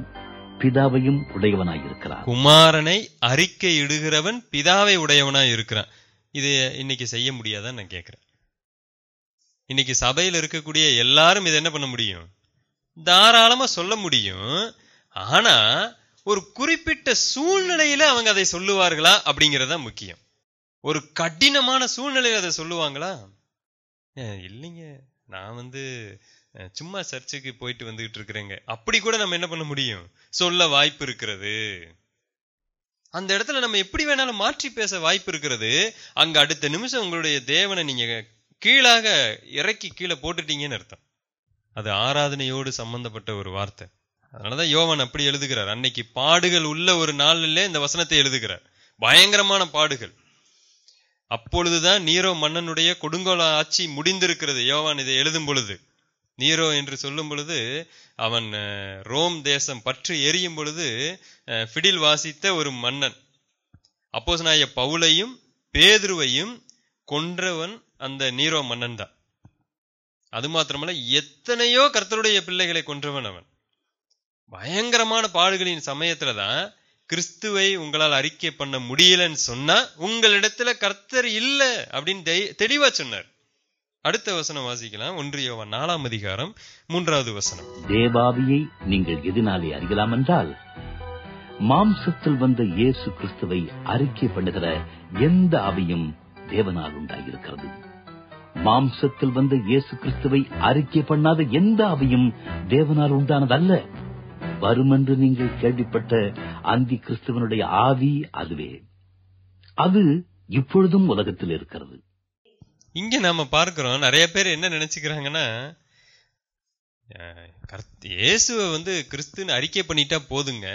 பிதாவையும் உடையவனாயிருக்கிறான். குமாரனை அறிக்கை இடுகிறவன் பிதாவை உடையவனாய் இருக்கிறான். இது இன்னைக்கு செய்ய முடியாதான்னு நான் கேட்கிறேன். இன்னைக்கு சபையில் இருக்கக்கூடிய எல்லாரும் இதை என்ன பண்ண முடியும்? தாராளமா சொல்ல முடியும். ஆனா ஒரு குறிப்பிட்ட சூழ்நிலையில அவங்க அதை சொல்லுவார்களா அப்படிங்கறத முக்கியம். ஒரு கடினமான சூழ்நிலையில அதை சொல்லுவாங்களா? இல்லைங்க, நான் சும்மா சர்ச்சுக்கு போயிட்டு வந்துகிட்டு இருக்கிறேங்க, அப்படி கூட நம்ம என்ன பண்ண முடியும்? சொல்ல வாய்ப்பு இருக்கிறது. அந்த இடத்துல நம்ம எப்படி வேணாலும் மாற்றி பேச வாய்ப்பு இருக்கிறது. அங்க அடுத்த நிமிஷம் உங்களுடைய தேவனை நீங்க கீழாக இறக்கி கீழே போட்டுட்டீங்கன்னு அர்த்தம். அது ஆராதனையோடு சம்பந்தப்பட்ட ஒரு வார்த்தை. அதனாலதான் யோவான் அப்படி எழுதுகிறார். அன்னைக்கு பாடுகள் உள்ள ஒரு நாளிலே இந்த வசனத்தை எழுதுகிறார். பயங்கரமான பாடுகள். அப்பொழுதுதான் நீரோ மன்னனுடைய கொடுங்கோல ஆட்சி முடிந்திருக்கிறது. யோவான் இதை எழுதும் பொழுது, நீரோ என்று சொல்லும் பொழுது அவன் ரோம் தேசம் பற்றி எரியும் பொழுது பிடில் வாசித்த ஒரு மன்னன். அப்போஸ்தலனாகிய பவுலையும் பேதுருவையும் கொன்றவன் அந்த நீரோ மன்னன் தான். அது மாத்திரமல்ல, எத்தனையோ கர்த்தருடைய பிள்ளைகளை கொன்றவன் அவன். பயங்கரமான பாடுகளின் சமயத்துலதான் கிறிஸ்துவை உங்களால் அறிக்கை பண்ண முடியலன்னு சொன்னா உங்களிடத்துல கர்த்தர் இல்ல அப்படின்னு தெளிவா சொன்னார். அடுத்த வசனம் வாசிக்கலாம். 1 யோவான் 4ஆம் அதிகாரம் 3வது வசனம். தேவாவியை நீங்கள் எதினாலே அறியலாம் என்றால், மாம்சத்தில் வந்த இயேசு கிறிஸ்துவை அறிக்கை பண்ணுகிற எந்த ஆவியும் தேவனால் உண்டாயிருக்கிறது. மாம்சத்தில் வந்த இயேசு கிறிஸ்துவை அறிக்கை பண்ணாத எந்த ஆவியும் தேவனால் உண்டானதல்ல. வரும் என்று நீங்கள் கேள்விப்பட்ட அந்தி கிறிஸ்துவனுடைய ஆவி அதுவே. அது இப்பொழுதும் உலகத்தில் இருக்கிறது. இங்க நாம பார்க்கிறோம், நிறைய பேர் என்ன நினைச்சுக்கிறாங்கன்னா, இயேசுவை கிறிஸ்துன்னு அறிக்கை பண்ணிட்டா போதுங்க,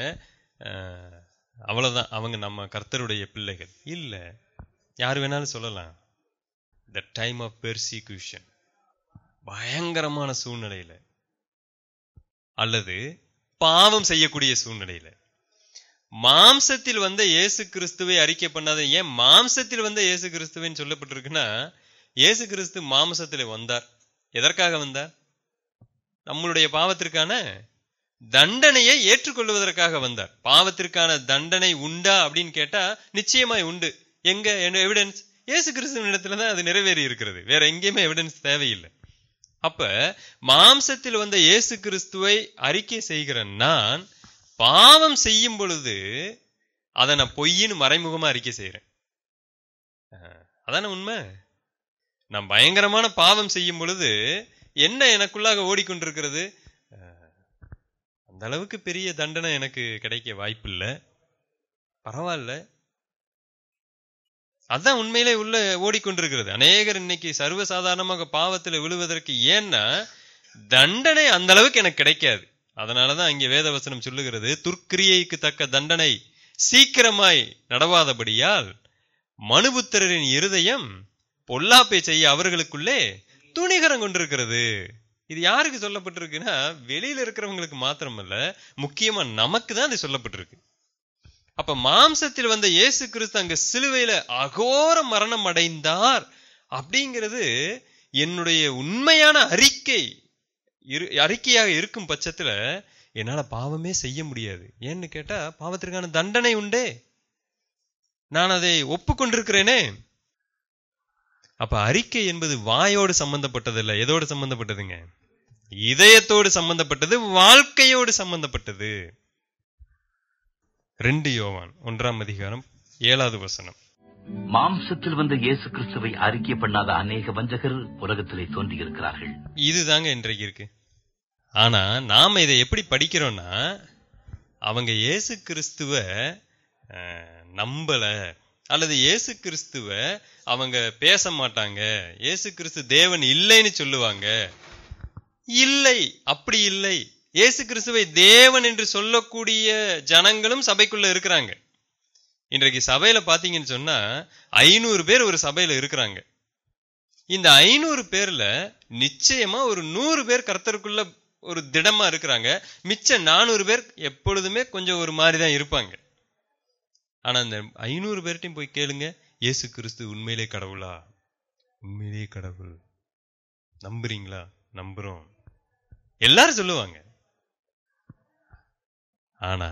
அவ்வளவுதான், அவங்க நம்ம கர்த்தருடைய பிள்ளைகள். இல்ல, யாரு வேணாலும் சொல்லலாம். The time of persecution, பயங்கரமான சூழ்நிலையில அல்லது பாவம் செய்யக்கூடிய சூழ்நிலையில மாம்சத்தில் வந்த இயேசு கிறிஸ்துவை அறிக்கை பண்ணாத. ஏன் மாம்சத்தில் வந்த இயேசு கிறிஸ்துவின்னு சொல்லப்பட்டிருக்குன்னா, இயேசு கிறிஸ்து மாம்சத்தில் வந்தார். எதற்காக வந்தார்? நம்மளுடைய பாவத்திற்கான தண்டனையை ஏற்றுக்கொள்வதற்காக வந்தார். பாவத்திற்கான தண்டனை உண்டா அப்படின்னு கேட்டா நிச்சயமாய் உண்டு. எங்க எவிடன்ஸ்? இயேசு கிறிஸ்துவின் இடத்துலதான் அது நிறைவேறி இருக்கிறது. வேற எங்கேயுமே எவிடன்ஸ் தேவையில்லை. அப்ப மாம்சத்தில் வந்த இயேசு கிறிஸ்துவை அறிக்கை செய்கிற நான் பாவம் செய்யும் பொழுது அதை நான் பொய்ன்னு மறைமுகமா அறிக்கை செய்யறேன். அதான உண்மை. நான் பயங்கரமான பாவம் செய்யும் பொழுது என்ன எனக்குள்ளாக ஓடிக்கொண்டிருக்கிறது? அந்த அளவுக்கு பெரிய தண்டனை எனக்கு கிடைக்க வாய்ப்பு இல்லை, பரவாயில்ல. அதான் உண்மையிலே உள்ள ஓடிக்கொண்டிருக்கிறது. அநேகர் இன்னைக்கு சர்வசாதாரணமாக பாவத்துல விழுவதற்கு ஏன்னா தண்டனை அந்த அளவுக்கு எனக்கு கிடைக்காது. அதனாலதான் அங்கே வேதவசனம் சொல்லுகிறது, துர்க்கிரியைக்கு தக்க தண்டனை சீக்கிரமாய் நடவாதபடியால் மனுபுத்திரரின் இருதயம் பொல்லாப்பை செய்ய அவர்களுக்குள்ளே துணிகரம் கொண்டிருக்கிறது. இது யாருக்கு சொல்லப்பட்டிருக்குன்னா வெளியில இருக்கிறவங்களுக்கு மாத்திரமல்ல, முக்கியமா நமக்கு தான் இது சொல்லப்பட்டிருக்கு. அப்ப மாம்சத்தில் வந்த இயேசு கிறிஸ்து அங்க சிலுவையில அகோர மரணம் அடைந்தார் அப்படிங்கிறது என்னுடைய உண்மையான அறிக்கையாக இருக்கும் பட்சத்துல என்னால பாவமே செய்ய முடியாது. ஏன்னு கேட்டா பாவத்திற்கான தண்டனை உண்டே, நான் அதை ஒப்புக்கொண்டிருக்கிறேனே. அப்ப அறிக்கை என்பது வாயோடு சம்பந்தப்பட்டது இல்ல. எதோடு சம்பந்தப்பட்டதுங்க? இதயத்தோடு சம்பந்தப்பட்டது, வாழ்க்கையோடு சம்பந்தப்பட்டது. 2 யோவான் 1:7 மாம்சத்தில் வந்த இயேசு கிறிஸ்துவை அறிக்கை பண்ணாத அநேக வஞ்சகர் உலகத்திலே தோன்றியிருக்கிறார்கள். இதுதாங்க இன்றைக்கு இருக்கு. ஆனா நாம இதை எப்படி படிக்கிறோம்னா, அவங்க இயேசு கிறிஸ்துவ நம்பல, அல்லது இயேசு கிறிஸ்துவ அவங்க பேச மாட்டாங்க, இயேசு கிறிஸ்து தேவன் இல்லைன்னு சொல்லுவாங்க. இல்லை, அப்படி இல்லை. இயேசு கிறிஸ்துவை தேவன் என்று சொல்லக்கூடிய ஜனங்களும் சபைக்குள்ள இருக்கிறாங்க. இன்றைக்கு சபையில பாத்தீங்கன்னு சொன்னா 500 பேர் ஒரு சபையில இருக்கிறாங்க. இந்த 500 பேர்ல நிச்சயமா ஒரு 100 பேர் கர்த்தருக்குள்ள ஒரு திடமா இருக்கிறாங்க. மிச்ச 400 பேர் எப்பொழுதுமே கொஞ்சம் ஒரு மாதிரிதான் இருப்பாங்க. ஆனா அந்த 500 பேர்ட்டையும் போய் கேளுங்க, இயேசு கிறிஸ்து உண்மையிலே கடவுளா? உண்மையிலே கடவுள். நம்புறீங்களா? நம்புறோம் எல்லாரும் சொல்லுவாங்க. ஆனா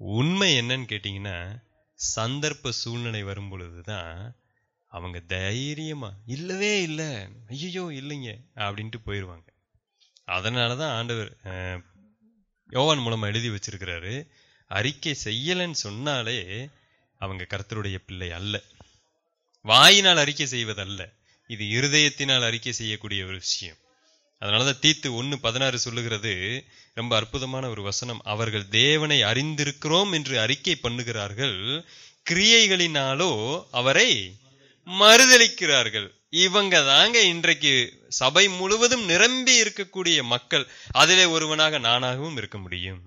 உண்மை என்னன்னு கேட்டீங்கன்னா, சந்தர்ப்ப சூழ்நிலை வரும் பொழுதுதான் அவங்க தைரியமா இல்லவே இல்லை, ஐயோ இல்லைங்க அப்படின்ட்டு போயிடுவாங்க. அதனாலதான் ஆண்டவர் யோவான் மூலமா எழுதி வச்சிருக்கிறாரு, அறிக்கை செய்யலன்னு சொன்னாலே அவங்க கர்த்தருடைய பிள்ளை அல்ல. வாயினால் அறிக்கை செய்வதல்ல, இது இருதயத்தினால் அறிக்கை செய்யக்கூடிய ஒரு விஷயம். அதனாலதான் தீத்து 1:16 சொல்லுகிறது, ரொம்ப அற்புதமான ஒரு வசனம். அவர்கள் தேவனை அறிந்திருக்கிறோம் என்று அறிக்கை பண்ணுகிறார்கள், கிரியைகளினாலோ அவரை மறுதலிக்கிறார்கள். இவங்க தாங்க இன்றைக்கு சபை முழுவதும் நிரம்பி இருக்கக்கூடிய மக்கள். அதிலே ஒருவனாக நானாகவும் இருக்க முடியும்.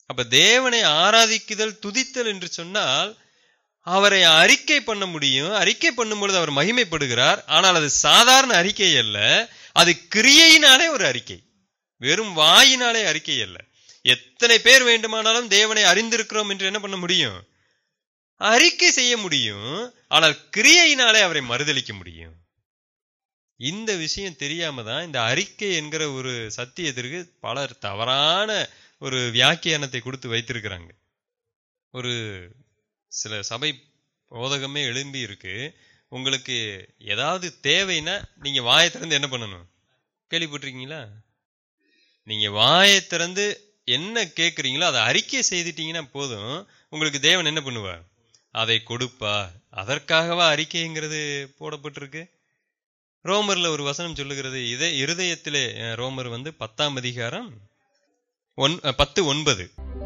அப்ப தேவனை ஆராதிக்குதல், துதித்தல் என்று சொன்னால் அவரை அறிக்கை பண்ண முடியும். அறிக்கை பண்ணும் பொழுது அவர் மகிமைப்படுகிறார். ஆனால் அது சாதாரண அறிக்கை அல்ல, அது கிரியையினாலே ஒரு அறிக்கை, வெறும் வாயினாலே அறிக்கை அல்ல. எத்தனை பேர் வேண்டுமானாலும் தேவனை அறிந்திருக்கிறோம் என்று என்ன பண்ண முடியும்? அறிக்கை செய்ய முடியும். ஆனால் கிரியையினாலே அவரை மறுதலிக்க முடியும். இந்த விஷயம் தெரியாம தான் இந்த அறிக்கை என்கிற ஒரு சத்தியத்திற்கு பலர் தவறான ஒரு வியாக்கியானத்தை கொடுத்து வைத்திருக்கிறாங்க. ஒரு சில சபை போதகமே எழும்பி இருக்கு, உங்களுக்கு ஏதாவது தேவைன்னா நீங்க வாயை திறந்து என்ன பண்ணணும்? கேள்விப்பட்டிருக்கீங்களா? நீங்க வாயை திறந்து என்ன கேட்குறீங்களோ அதை அறிக்கை செய்துட்டீங்கன்னா போதும், உங்களுக்கு தேவன் என்ன பண்ணுவார்? அதை கொடுப்பா. அதற்காகவா அறிக்கைங்கிறது போடப்பட்டிருக்கு? ரோமர்ல ஒரு வசனம் சொல்லுகிறது, இதே இருதயத்திலே, ரோமர் 10:9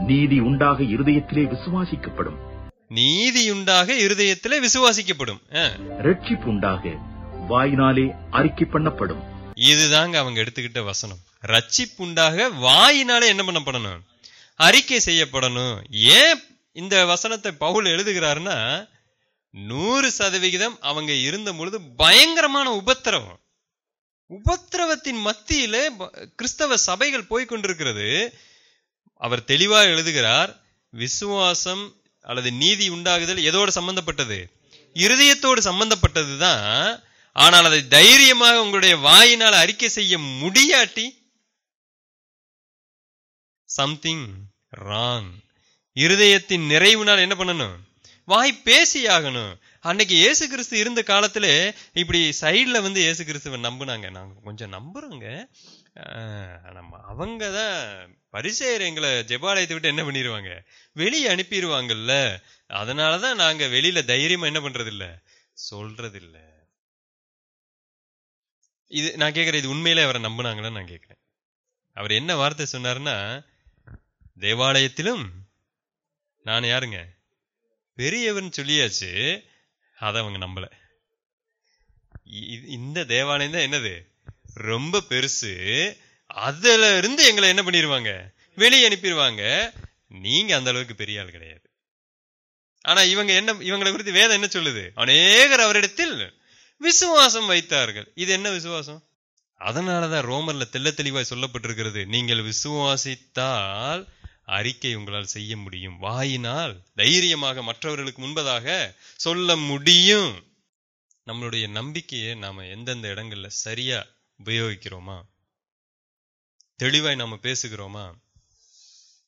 நீதி உண்டாக இருதயத்திலே விசுவாசிக்கப்படும், நீதியுண்டாக இருதயத்திலே விசுவாசிக்கப்படும், ரட்சிப்பு உண்டாக வாயினாலே அறிக்கை பண்ணப்படும். இதுதாங்க அவங்க எடுத்துக்கிட்ட வசனம். ரட்சிப்புண்டாக வாயினாலே என்ன பண்ணப்படணும்? அறிக்கை செய்யப்படணும். ஏன் இந்த வசனத்தை பவுல் எழுதுகிறாருன்னா, 100% அவங்க இருந்த பொழுது பயங்கரமான உபத்திரவத்தின் மத்தியில கிறிஸ்தவ சபைகள் போய்கொண்டிருக்கிறது. அவர் தெளிவா எழுதுகிறார், விசுவாசம் அல்லது நீதி உண்டாகுதல் எதோடு சம்பந்தப்பட்டது? இருதயத்தோடு சம்பந்தப்பட்டதுதான். ஆனால் அதை தைரியமாக உங்களுடைய வாயினால் அறிக்கை செய்ய முடியாட்டி சம்திங் ராங். இருதயத்தின் நிறைவுனால் என்ன பண்ணணும்? வாய் பேசியாகணும். அன்னைக்கு இயேசு கிறிஸ்து இருந்த காலத்துல இப்படி சைட்ல வந்து இயேசு கிறிஸ்துவ நம்புனாங்க. நாங்க கொஞ்சம் நம்புறோங்க, அவங்கதான் பரிசேயர் எங்களை ஜெபாலயத்தை விட்டு என்ன பண்ணிடுவாங்க, வெளியே அனுப்பிடுவாங்கல்ல. அதனாலதான் நாங்க வெளியில தைரியமா என்ன பண்றது இல்ல, சொல்றது இல்ல. இது நான் கேட்கிறேன், இது உண்மையிலே அவரை நம்பினாங்களான்னு நான் கேட்கிறேன். அவர் என்ன வார்த்தை சொன்னாருன்னா, தேவாலயத்திலும் நான் யாருங்க பெரியவர்னு சொல்லியாச்சு. அதை அவங்க நம்பல. இந்த தேவாலயம் தான் என்னது ரொம்ப பெருசு, அதுல இருந்து எங்களை என்ன பண்ணிடுவாங்க, வெளியே அனுப்பிடுவாங்க. நீங்க அந்த அளவுக்கு பெரிய ஆள் கிடையாது. ஆனா இவங்களை குறித்து வேதம் என்ன சொல்லுது? அநேகர் அவரிடத்தில் விசுவாசம் வைத்தார்கள். இது என்ன விசுவாசம்? அதனாலதான் ரோமர்ல தெள்ள தெளிவாய் சொல்லப்பட்டிருக்கிறது, நீங்கள் விசுவாசித்தால் அறிக்கை உங்களால் செய்ய முடியும், வாயினால் தைரியமாக மற்றவர்களுக்கு முன்பதாக சொல்ல முடியும். நம்மளுடைய நம்பிக்கையை நாம எந்தெந்த இடங்கள்ல சரியா உபயோகிக்கிறோமா, தெளிவாய் நாம பேசுகிறோமா?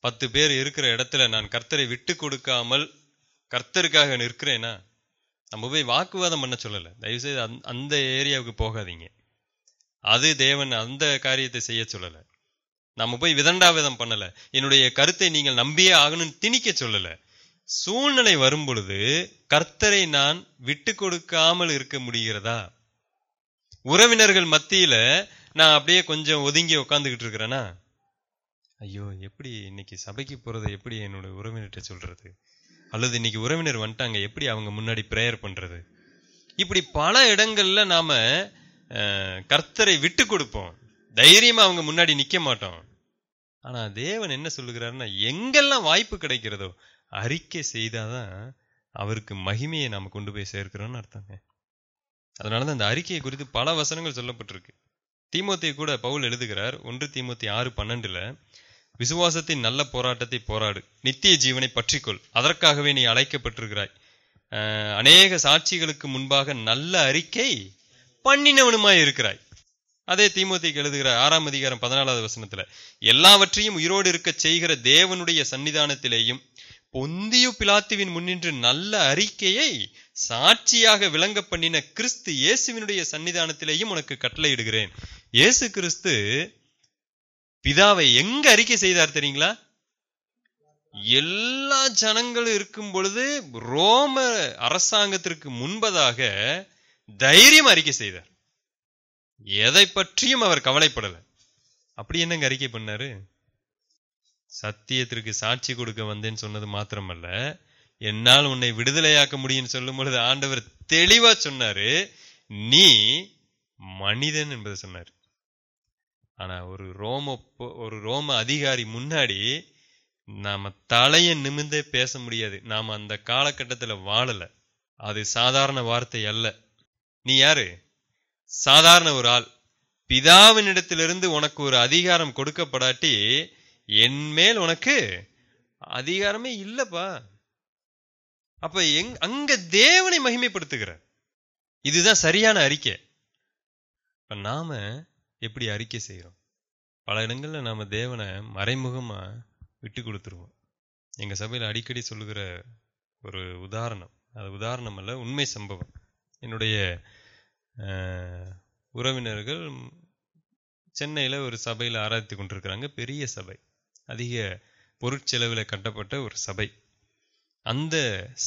10 பேர் இருக்கிற இடத்துல நான் கர்த்தரை விட்டு கொடுக்காமல் கர்த்தருக்காக நிற்கிறேனா? நம்ம போய் வாக்குவாதம் பண்ண சொல்லல, தயவுசெய்து அந்த ஏரியாவுக்கு போகாதீங்க. அது தேவன் அந்த காரியத்தை செய்ய சொல்லல. நம்ம போய் விதண்டாவிதம் பண்ணல, என்னுடைய கருத்தை நீங்கள் நம்பியே ஆகணும்னு திணிக்க சொல்லல. சூழ்நிலை வரும் பொழுது கர்த்தரை நான் விட்டு கொடுக்காமல் இருக்க முடிகிறதா? உறவினர்கள் மத்தியில நான் அப்படியே கொஞ்சம் ஒதுங்கி உட்காந்துக்கிட்டு இருக்கிறேன்னா, ஐயோ எப்படி இன்னைக்கு சபைக்கு போறதை எப்படி என்னோட உறவினர்கிட்ட சொல்றது, அல்லது இன்னைக்கு உறவினர் வந்துட்டாங்க எப்படி அவங்க முன்னாடி பிரேயர் பண்றது? இப்படி பல இடங்கள்ல நாம கர்த்தரை விட்டு கொடுப்போம், தைரியமா அவங்க முன்னாடி நிக்க மாட்டோம். ஆனா தேவன் என்ன சொல்லுகிறாருன்னா, எங்கெல்லாம் வாய்ப்பு கிடைக்கிறதோ அறிக்கை செய்தாதான் அவருக்கு மகிமையை நாம கொண்டு போய் சேர்க்கிறோம்னு அர்த்தங்க. அதனாலதான் அந்த அறிக்கையை குறித்து பல வசனங்கள் சொல்லப்பட்டிருக்கு. தீமோத்தேயு கூட பவுல் எழுதுகிறார், 1 தீமோத்தேயு 6:12, விசுவாசத்தின் நல்ல போராட்டத்தை போராடு, நித்திய ஜீவனை பற்றிக்கொள், அதற்காகவே நீ அழைக்கப்பட்டிருக்கிறாய், அநேக சாட்சிகளுக்கு முன்பாக நல்ல அறிக்கை பண்ணினவனுமாய் இருக்கிறாய். அதே தீமோத்தேயுக்கு எழுதுகிறார் 6ஆம் அதிகாரம் 14வது வசனத்துல, எல்லாவற்றையும் உயிரோடு இருக்க செய்கிற தேவனுடைய சன்னிதானத்திலேயும் பொந்தியு பிலாத்துவின் முன்னின்று நல்ல அறிக்கையை சாட்சியாக விளங்க பண்ணின கிறிஸ்து இயேசுவினுடைய சன்னிதானத்திலேயும் உனக்கு கட்டளையிடுகிறேன். இயேசு கிறிஸ்து பிதாவை எங்க அறிக்கை செய்தார் தெரியுங்களா? எல்லா ஜனங்களும் இருக்கும் பொழுது ரோம அரசாங்கத்திற்கு முன்பதாக தைரியம் அறிக்கை செய்தார். எதை பற்றியும் அவர் கவலைப்படல. அப்படி என்னங்க அறிக்கை பண்ணாரு? சத்தியத்திற்கு சாட்சி கொடுக்க வந்தேன்னு சொன்னது மாத்திரமல்ல, என்னால் உன்னை விடுதலையாக்க முடியும் சொல்லும் பொழுது ஆண்டவர் தெளிவா சொன்னாரு, நீ மனிதன் என்பதை சொன்னார். ஆனா ஒரு ரோம அதிகாரி முன்னாடி நாம தலையை நிமிர்ந்தே பேச முடியாது. நாம அந்த காலகட்டத்துல வாழல. அது சாதாரண வார்த்தை அல்ல. நீ யாரு? சாதாரண ஒரு ஆள். பிதாவினிடத்திலிருந்து உனக்கு ஒரு அதிகாரம் கொடுக்கப்படாட்டி என் மேல் உனக்கு அதிகாரமே இல்லப்பா. அப்ப அங்க தேவனை மகிமைப்படுத்துகிற இதுதான் சரியான அறிக்கை. இப்ப நாம எப்படி அறிக்கை செய்யறோம்? பல இடங்கள்ல நாம தேவனை மறைமுகமா விட்டு கொடுத்துருவோம். எங்க சபையில அடிக்கடி சொல்லுகிற ஒரு உதாரணம், அது உதாரணம் அல்ல, உண்மை சம்பவம். என்னுடைய உறவினர்கள் சென்னையில ஒரு சபையில ஆராய்ச்சி கொண்டிருக்கிறாங்க. பெரிய சபை, அதிக பொருட்செலவில் கட்டப்பட்ட ஒரு சபை. அந்த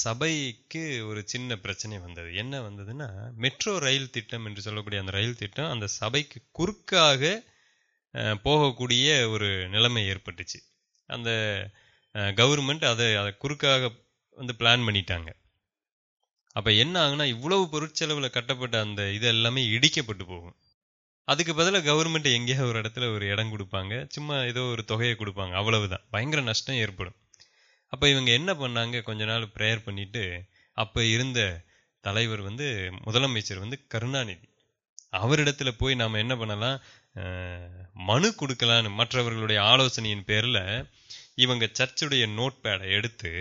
சபைக்கு ஒரு சின்ன பிரச்சனை வந்தது. என்ன வந்ததுன்னா, மெட்ரோ ரயில் திட்டம் என்று சொல்லக்கூடிய அந்த ரயில் திட்டம் அந்த சபைக்கு குறுக்காக போகக்கூடிய ஒரு நிலைமை ஏற்பட்டுச்சு. அந்த கவர்மெண்ட் அதை குறுக்காக வந்து பிளான் பண்ணிட்டாங்க. அப்ப என்ன ஆகுனா, இவ்வளவு பொருட்செலவில் கட்டப்பட்ட அந்த இது எல்லாமே இடிக்கப்பட்டு போகும். அதுக்கு பதிலாக கவர்மெண்ட் எங்கேயாவது ஒரு இடத்துல ஒரு இடம் கொடுப்பாங்க, சும்மா ஏதோ ஒரு தொகையை கொடுப்பாங்க, அவ்வளவுதான். பயங்கர நஷ்டம் ஏற்படும். அப்ப இவங்க என்ன பண்ணாங்க, கொஞ்ச நாள் பிரேயர் பண்ணிட்டு, அப்ப இருந்த தலைவர் வந்து முதலமைச்சர் வந்து கருணாநிதி, அவரிடத்துல போய் நாம என்ன பண்ணலாம், மனு கொடுக்கலான்னு மற்றவர்களுடைய ஆலோசனையின் பேர்ல இவங்க சர்ச்சுடைய நோட் பேடை எடுத்து,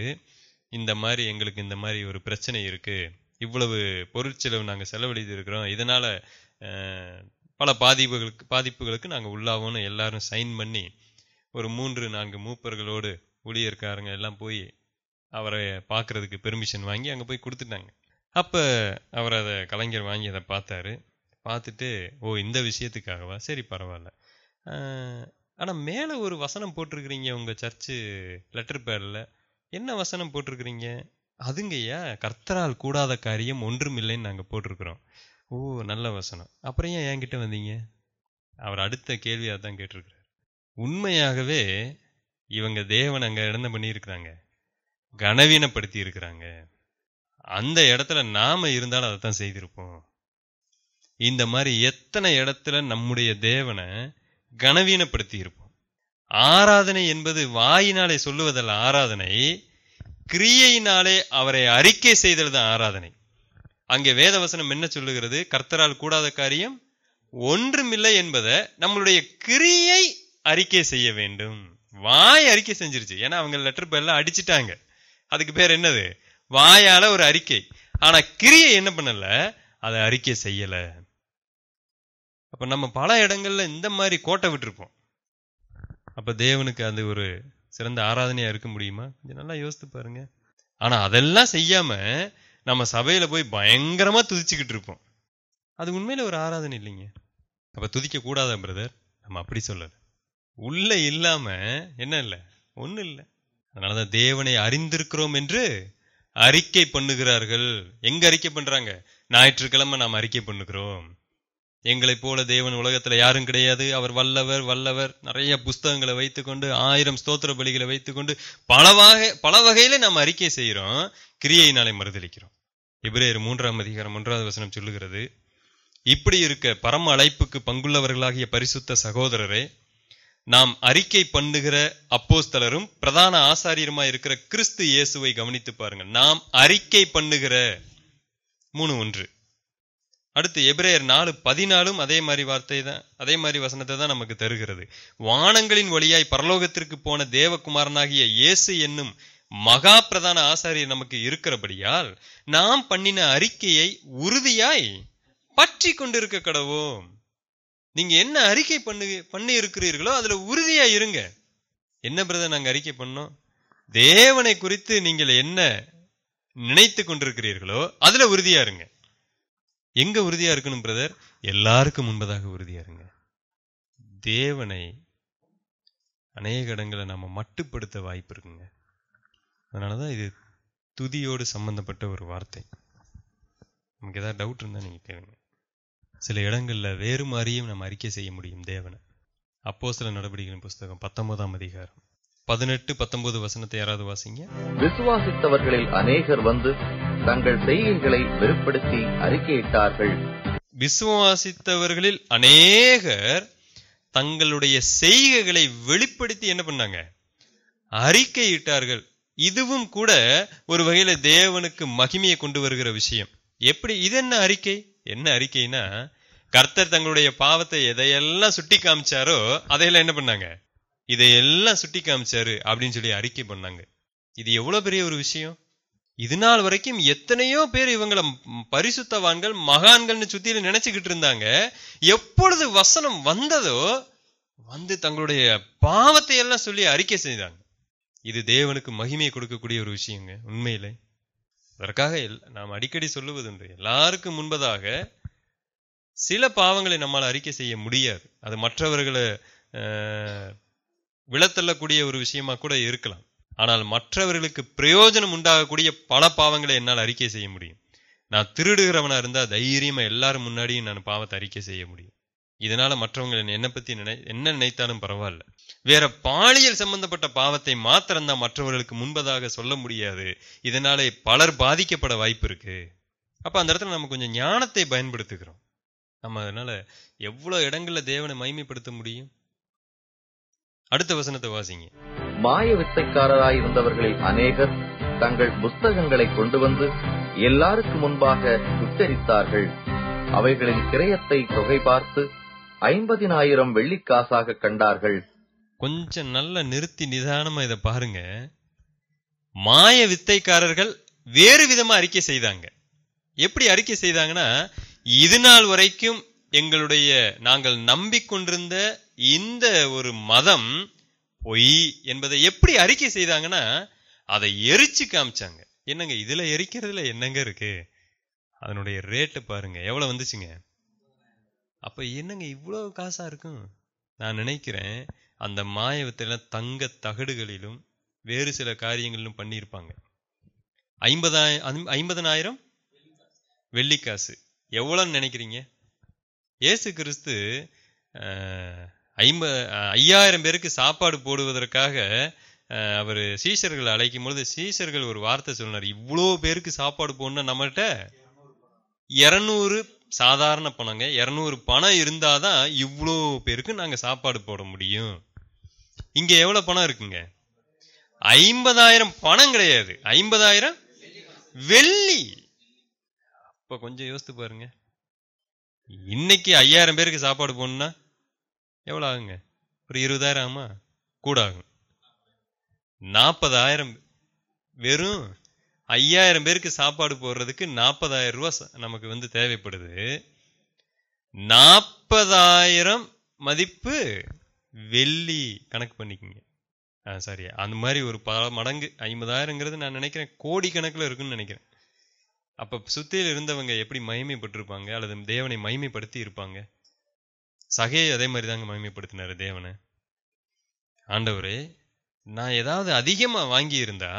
இந்த மாதிரி எங்களுக்கு இந்த மாதிரி ஒரு பிரச்சனை இருக்கு, இவ்வளவு பொருட்செலவு நாங்க செலவழித்து இருக்கிறோம், இதனால பல பாதிப்புகளுக்கு நாங்க உள்ளாவோன்னு எல்லாரும் சைன் பண்ணி ஒரு 3-4 மூப்பர்களோடு ஊழியர்காரங்க எல்லாம் போய் அவரை பார்க்கறதுக்கு பெர்மிஷன் வாங்கி அங்க போய் கொடுத்துட்டாங்க. அப்ப அவர் அதை கலைஞர் வாங்கி அதை பார்த்தாரு. பார்த்துட்டு, ஓ இந்த விஷயத்துக்காகவா, சரி பரவாயில்ல. ஆனா மேல ஒரு வசனம் போட்டிருக்கிறீங்க உங்க சர்ச்சு லெட்டர் பேர்ல, என்ன வசனம் போட்டிருக்கிறீங்க? அதுங்கய்யா, கர்த்தரால் கூடாத காரியம் ஒன்றும் இல்லைன்னு நாங்க போட்டிருக்கிறோம். ஓ நல்ல வசனம், அப்புறம் ஏன் என்கிட்ட வந்தீங்க? அவர் அடுத்த கேள்வியா தான் கேட்டிருக்கிறார். உண்மையாகவே இவங்க தேவன் அங்க என்ன பண்ணியிருக்கிறாங்க, கனவீனப்படுத்தி இருக்கிறாங்க. அந்த இடத்துல நாம இருந்தாலும் அதைத்தான் செய்திருப்போம். இந்த மாதிரி எத்தனை இடத்துல நம்முடைய தேவனை கனவீனப்படுத்தி இருப்போம். ஆராதனை என்பது வாயினாலே சொல்லுவதல்ல ஆராதனை, கிரியையினாலே அவரை அறிக்கை செய்தல் தான் ஆராதனை. அங்கே வேதவசனம் என்ன சொல்லுகிறது? கர்த்தரால் கூடாத காரியம் ஒன்றுமில்லை என்பதை நம்மளுடைய கிரியை அறிக்கை செய்ய வேண்டும். வாய் அறிக்கை செஞ்சிருச்சு, ஏன்னா அவங்க லெட்டர் பேர்ல அடிச்சுட்டாங்க. அதுக்கு பேர் என்னது? வாயால ஒரு அறிக்கை. ஆனா கிரியை என்ன பண்ணல, அதை அறிக்கை செய்யல. அப்ப நம்ம பல இடங்கள்ல இந்த மாதிரி கோட்டை விட்டுருப்போம். அப்ப தேவனுக்கு அது ஒரு சிறந்த ஆராதனையா இருக்க முடியுமா? கொஞ்சம் நல்லா யோசித்து பாருங்க. ஆனா அதெல்லாம் செய்யாம நம்ம சபையில போய் பயங்கரமா துதிச்சுக்கிட்டு இருப்போம். அது உண்மையில ஒரு ஆராதனை இல்லைங்க. அப்ப துதிக்க கூடாதா பிரதர்? நம்ம அப்படி சொல்லல. உள்ள இல்லாம என்ன இல்லை, ஒண்ணு இல்லை. அதனாலதான் தேவனை அறிந்திருக்கிறோம் என்று அறிக்கை பண்ணுகிறார்கள். எங்க அறிக்கை பண்றாங்க? ஞாயிற்றுக்கிழமை நாம் அறிக்கை பண்ணுகிறோம். எங்களை போல தேவன் உலகத்துல யாரும் கிடையாது, அவர் வல்லவர் வல்லவர். நிறைய புஸ்தகங்களை வைத்துக்கொண்டு 1000 ஸ்தோத்திர பலிகளை வைத்துக்கொண்டு பல வகையில நாம் அறிக்கை செய்யறோம், கிரியையினாலே மறுதலிக்கிறோம். எபிரேயர் 3ஆம் அதிகாரம் 1வது வசனம் சொல்லுகிறது, இப்படி இருக்க பரம அழைப்புக்கு பங்குள்ளவர்களாகிய பரிசுத்த சகோதரரே, நாம் அறிக்கை பண்ணுகிற அப்போஸ்தலரும் பிரதான ஆசாரியருமாய் இருக்கிற கிறிஸ்து இயேசுவை கவனித்து பாருங்க. நாம் அறிக்கை பண்ணுகிற 3:1. அடுத்து எபிரேயர் 4:14 அதே மாதிரி வார்த்தை தான், அதே மாதிரி வசனத்தை தான் நமக்கு தருகிறது. வானங்களின் வழியாய் பரலோகத்திற்கு போன தேவகுமாரனாகிய இயேசு என்னும் மகா பிரதான ஆசாரியர் நமக்கு இருக்கிறபடியால் நாம் பண்ணின அறிக்கையை உறுதியாய் பற்றி கொண்டிருக்க கடவோம். நீங்க என்ன அறிக்கை பண்ணி இருக்கிறீர்களோ அதுல உறுதியா இருங்க. என்ன பிரதர் நாங்க அறிக்கை பண்ணோம்? தேவனை குறித்து நீங்கள் என்ன நினைத்து கொண்டிருக்கிறீர்களோ அதுல உறுதியா இருங்க. எங்க உறுதியா இருக்கணும் பிரதர்? எல்லாருக்கும் முன்பதாக உறுதியா இருங்க. தேவனை அநேக இடங்களை நாம மட்டுப்படுத்த வாய்ப்பு இருக்குங்க. அதனாலதான் இது துதியோடு சம்பந்தப்பட்ட ஒரு வார்த்தை. நமக்கு ஏதாவது டவுட் இருந்தா நீங்க கேளுங்க. சில இடங்கள்ல வேறு மாதிரியும் நம்ம அறிக்கை செய்ய முடியும் தேவனை. அப்போஸ்தல நடவடிக்கைகளின் புஸ்தகம் 19ஆம் அதிகாரம் 18-19 வசனத்தை யாராவது வாசிங்க. விசுவாசித்தவர்களில் அநேகர் வந்து தங்கள் செய்கைகளை வெறுப்படுத்தி அறிக்கையிட்டார்கள். விசுவாசித்தவர்களில் அநேகர் தங்களுடைய செய்கைகளை வெளிப்படுத்தி என்ன பண்ணாங்க? அறிக்கையிட்டார்கள். இதுவும் கூட ஒரு வகையில தேவனுக்கு மகிமையை கொண்டு வருகிற விஷயம். எப்படி? இது என்ன அறிக்கை? என்ன அறிக்கைனா, கர்த்தர் தங்களுடைய பாவத்தை எதையெல்லாம் சுட்டி காமிச்சாரோ அதையெல்லாம் என்ன பண்ணாங்க? இதையெல்லாம் சுட்டி காமிச்சாரு அப்படின்னு சொல்லி அறிக்கை பண்ணாங்க. இது எவ்வளவு பெரிய ஒரு விஷயம்! இது நாள் வரைக்கும் எத்தனையோ பேர் இவங்களை பரிசுத்தவான்கள் மகான்கள்னு சுத்தியில நினைச்சுக்கிட்டு இருந்தாங்க. எப்பொழுது வசனம் வந்ததோ வந்து தங்களுடைய பாவத்தை எல்லாம் சொல்லி அறிக்கை செய்தாங்க. இது தேவனுக்கு மகிமையை கொடுக்கக்கூடிய ஒரு விஷயங்க உண்மையிலே. அதற்காக நாம் அடிக்கடி சொல்லுவதுண்டு, எல்லாருக்கும் முன்பதாக சில பாவங்களை நம்மால் அறிக்கை செய்ய முடியாது. அது மற்றவர்களை விழத்தள்ளக்கூடிய ஒரு விஷயமா கூட இருக்கலாம். ஆனால் மற்றவர்களுக்கு பிரயோஜனம் உண்டாகக்கூடிய பல பாவங்களை என்னால் அறிக்கை செய்ய முடியும். நான் திருடுகிறவனா இருந்தா தைரியமா எல்லாரும் முன்னாடியும் நான் பாவத்தை அறிக்கை செய்ய முடியும். இதனால மற்றவங்க என்னை பத்தி என்ன நினைத்தாலும் பரவாயில்ல. வேற பாலியல் சம்பந்தப்பட்ட பாவத்தை மாத்திரம்தான் மற்றவர்களுக்கு முன்பதாக சொல்ல முடியாது. இதனாலே பலர் பாதிக்கப்பட வாய்ப்பு இருக்கு. அப்ப அந்த இடத்துல நம்ம கொஞ்சம் ஞானத்தை பயன்படுத்துகிறோம். நம்ம அதனால எவ்வளவு இடங்கள்ல தேவனை மகிமைப்படுத்த முடியும். அடுத்த வசனத்தை வாசிங்க. மாய வித்தைக்காரராயிருந்தவர்களில் அநேகர் தங்கள் புஸ்தகங்களை கொண்டு வந்து எல்லாருக்கும் முன்பாக சுட்டரித்தார்கள். அவைகளின் கிரயத்தை தொகை பார்த்து 50,000 வெள்ளிக்காசாக கண்டார்கள். கொஞ்சம் நல்ல நிறுத்தி நிதானமா இதை பாருங்க. மாய வித்தைக்காரர்கள் வேறு விதமா அறிக்கை செய்தாங்க. எப்படி அறிக்கை செய்தாங்கன்னா, இது நாள் வரைக்கும் நாங்கள் நம்பிக்கொண்டிருந்த இந்த ஒரு மதம் பொய் என்பதை எப்படி அறிக்கை செய்தாங்கன்னா, அதை எரிச்சு காமிச்சாங்க. என்னங்க இதுல எரிக்கிறதுல என்னங்க இருக்கு? அதனுடைய ரேட்டு பாருங்க எவ்வளவு வந்துச்சுங்க. அப்ப என்னங்க இவ்வளவு காசா இருக்கும்? நான் நினைக்கிறேன் அந்த மாயவத்தில தங்க தகடுகளிலும் வேறு சில காரியங்களிலும் பண்ணியிருப்பாங்க. 50,000 வெள்ளிக்காசு எவ்வளவுன்னு நினைக்கிறீங்க? இயேசு கிறிஸ்து 5000 பேருக்கு சாப்பாடு போடுவதற்காக அவர் சீஷர்களை அழைக்கும் பொழுது சீஷர்கள் ஒரு வார்த்தை சொன்னார், இவ்வளோ பேருக்கு சாப்பாடு போடணும், நம்மகிட்ட 200 சாதாரண பணங்க, 200 பணம் இருந்தாதான் இவ்வளோ பேருக்கு நாங்க சாப்பாடு போட முடியும். இங்க எவ்வளவு பணம் இருக்குங்க? 50,000 பணம் கிடையாது, 50,000 வெள்ளி. அப்ப கொஞ்சம் யோசித்து பாருங்க, இன்னைக்கு 5000 பேருக்கு சாப்பாடு போடணும்னா எவ்வளவு ஆகுங்க? ஒரு 20,000 ஆகுமா? கூட ஆகும். 40,000 வெறும் 5000 பேருக்கு சாப்பாடு போடுறதுக்கு 40,000 ரூபாய் நமக்கு தேவைப்படுது. 40,000 மதிப்பு வெள்ளி கணக்கு பண்ணிக்கங்க. சாரி, அந்த மாதிரி ஒரு பல மடங்கு 50,000ங்கிறது நான் நினைக்கிறேன் கோடி கணக்குல இருக்குன்னு நினைக்கிறேன். அப்ப சுத்தியில் இருந்தவங்க எப்படி மகிமைப்பட்டிருப்பாங்க, அல்லது தேவனை மகிமைப்படுத்தி இருப்பாங்க. சகையை அதே மாதிரி தாங்க மகிமைப்படுத்தினாரு தேவனை. ஆண்டவரே, நான் ஏதாவது அதிகமா வாங்கி இருந்தா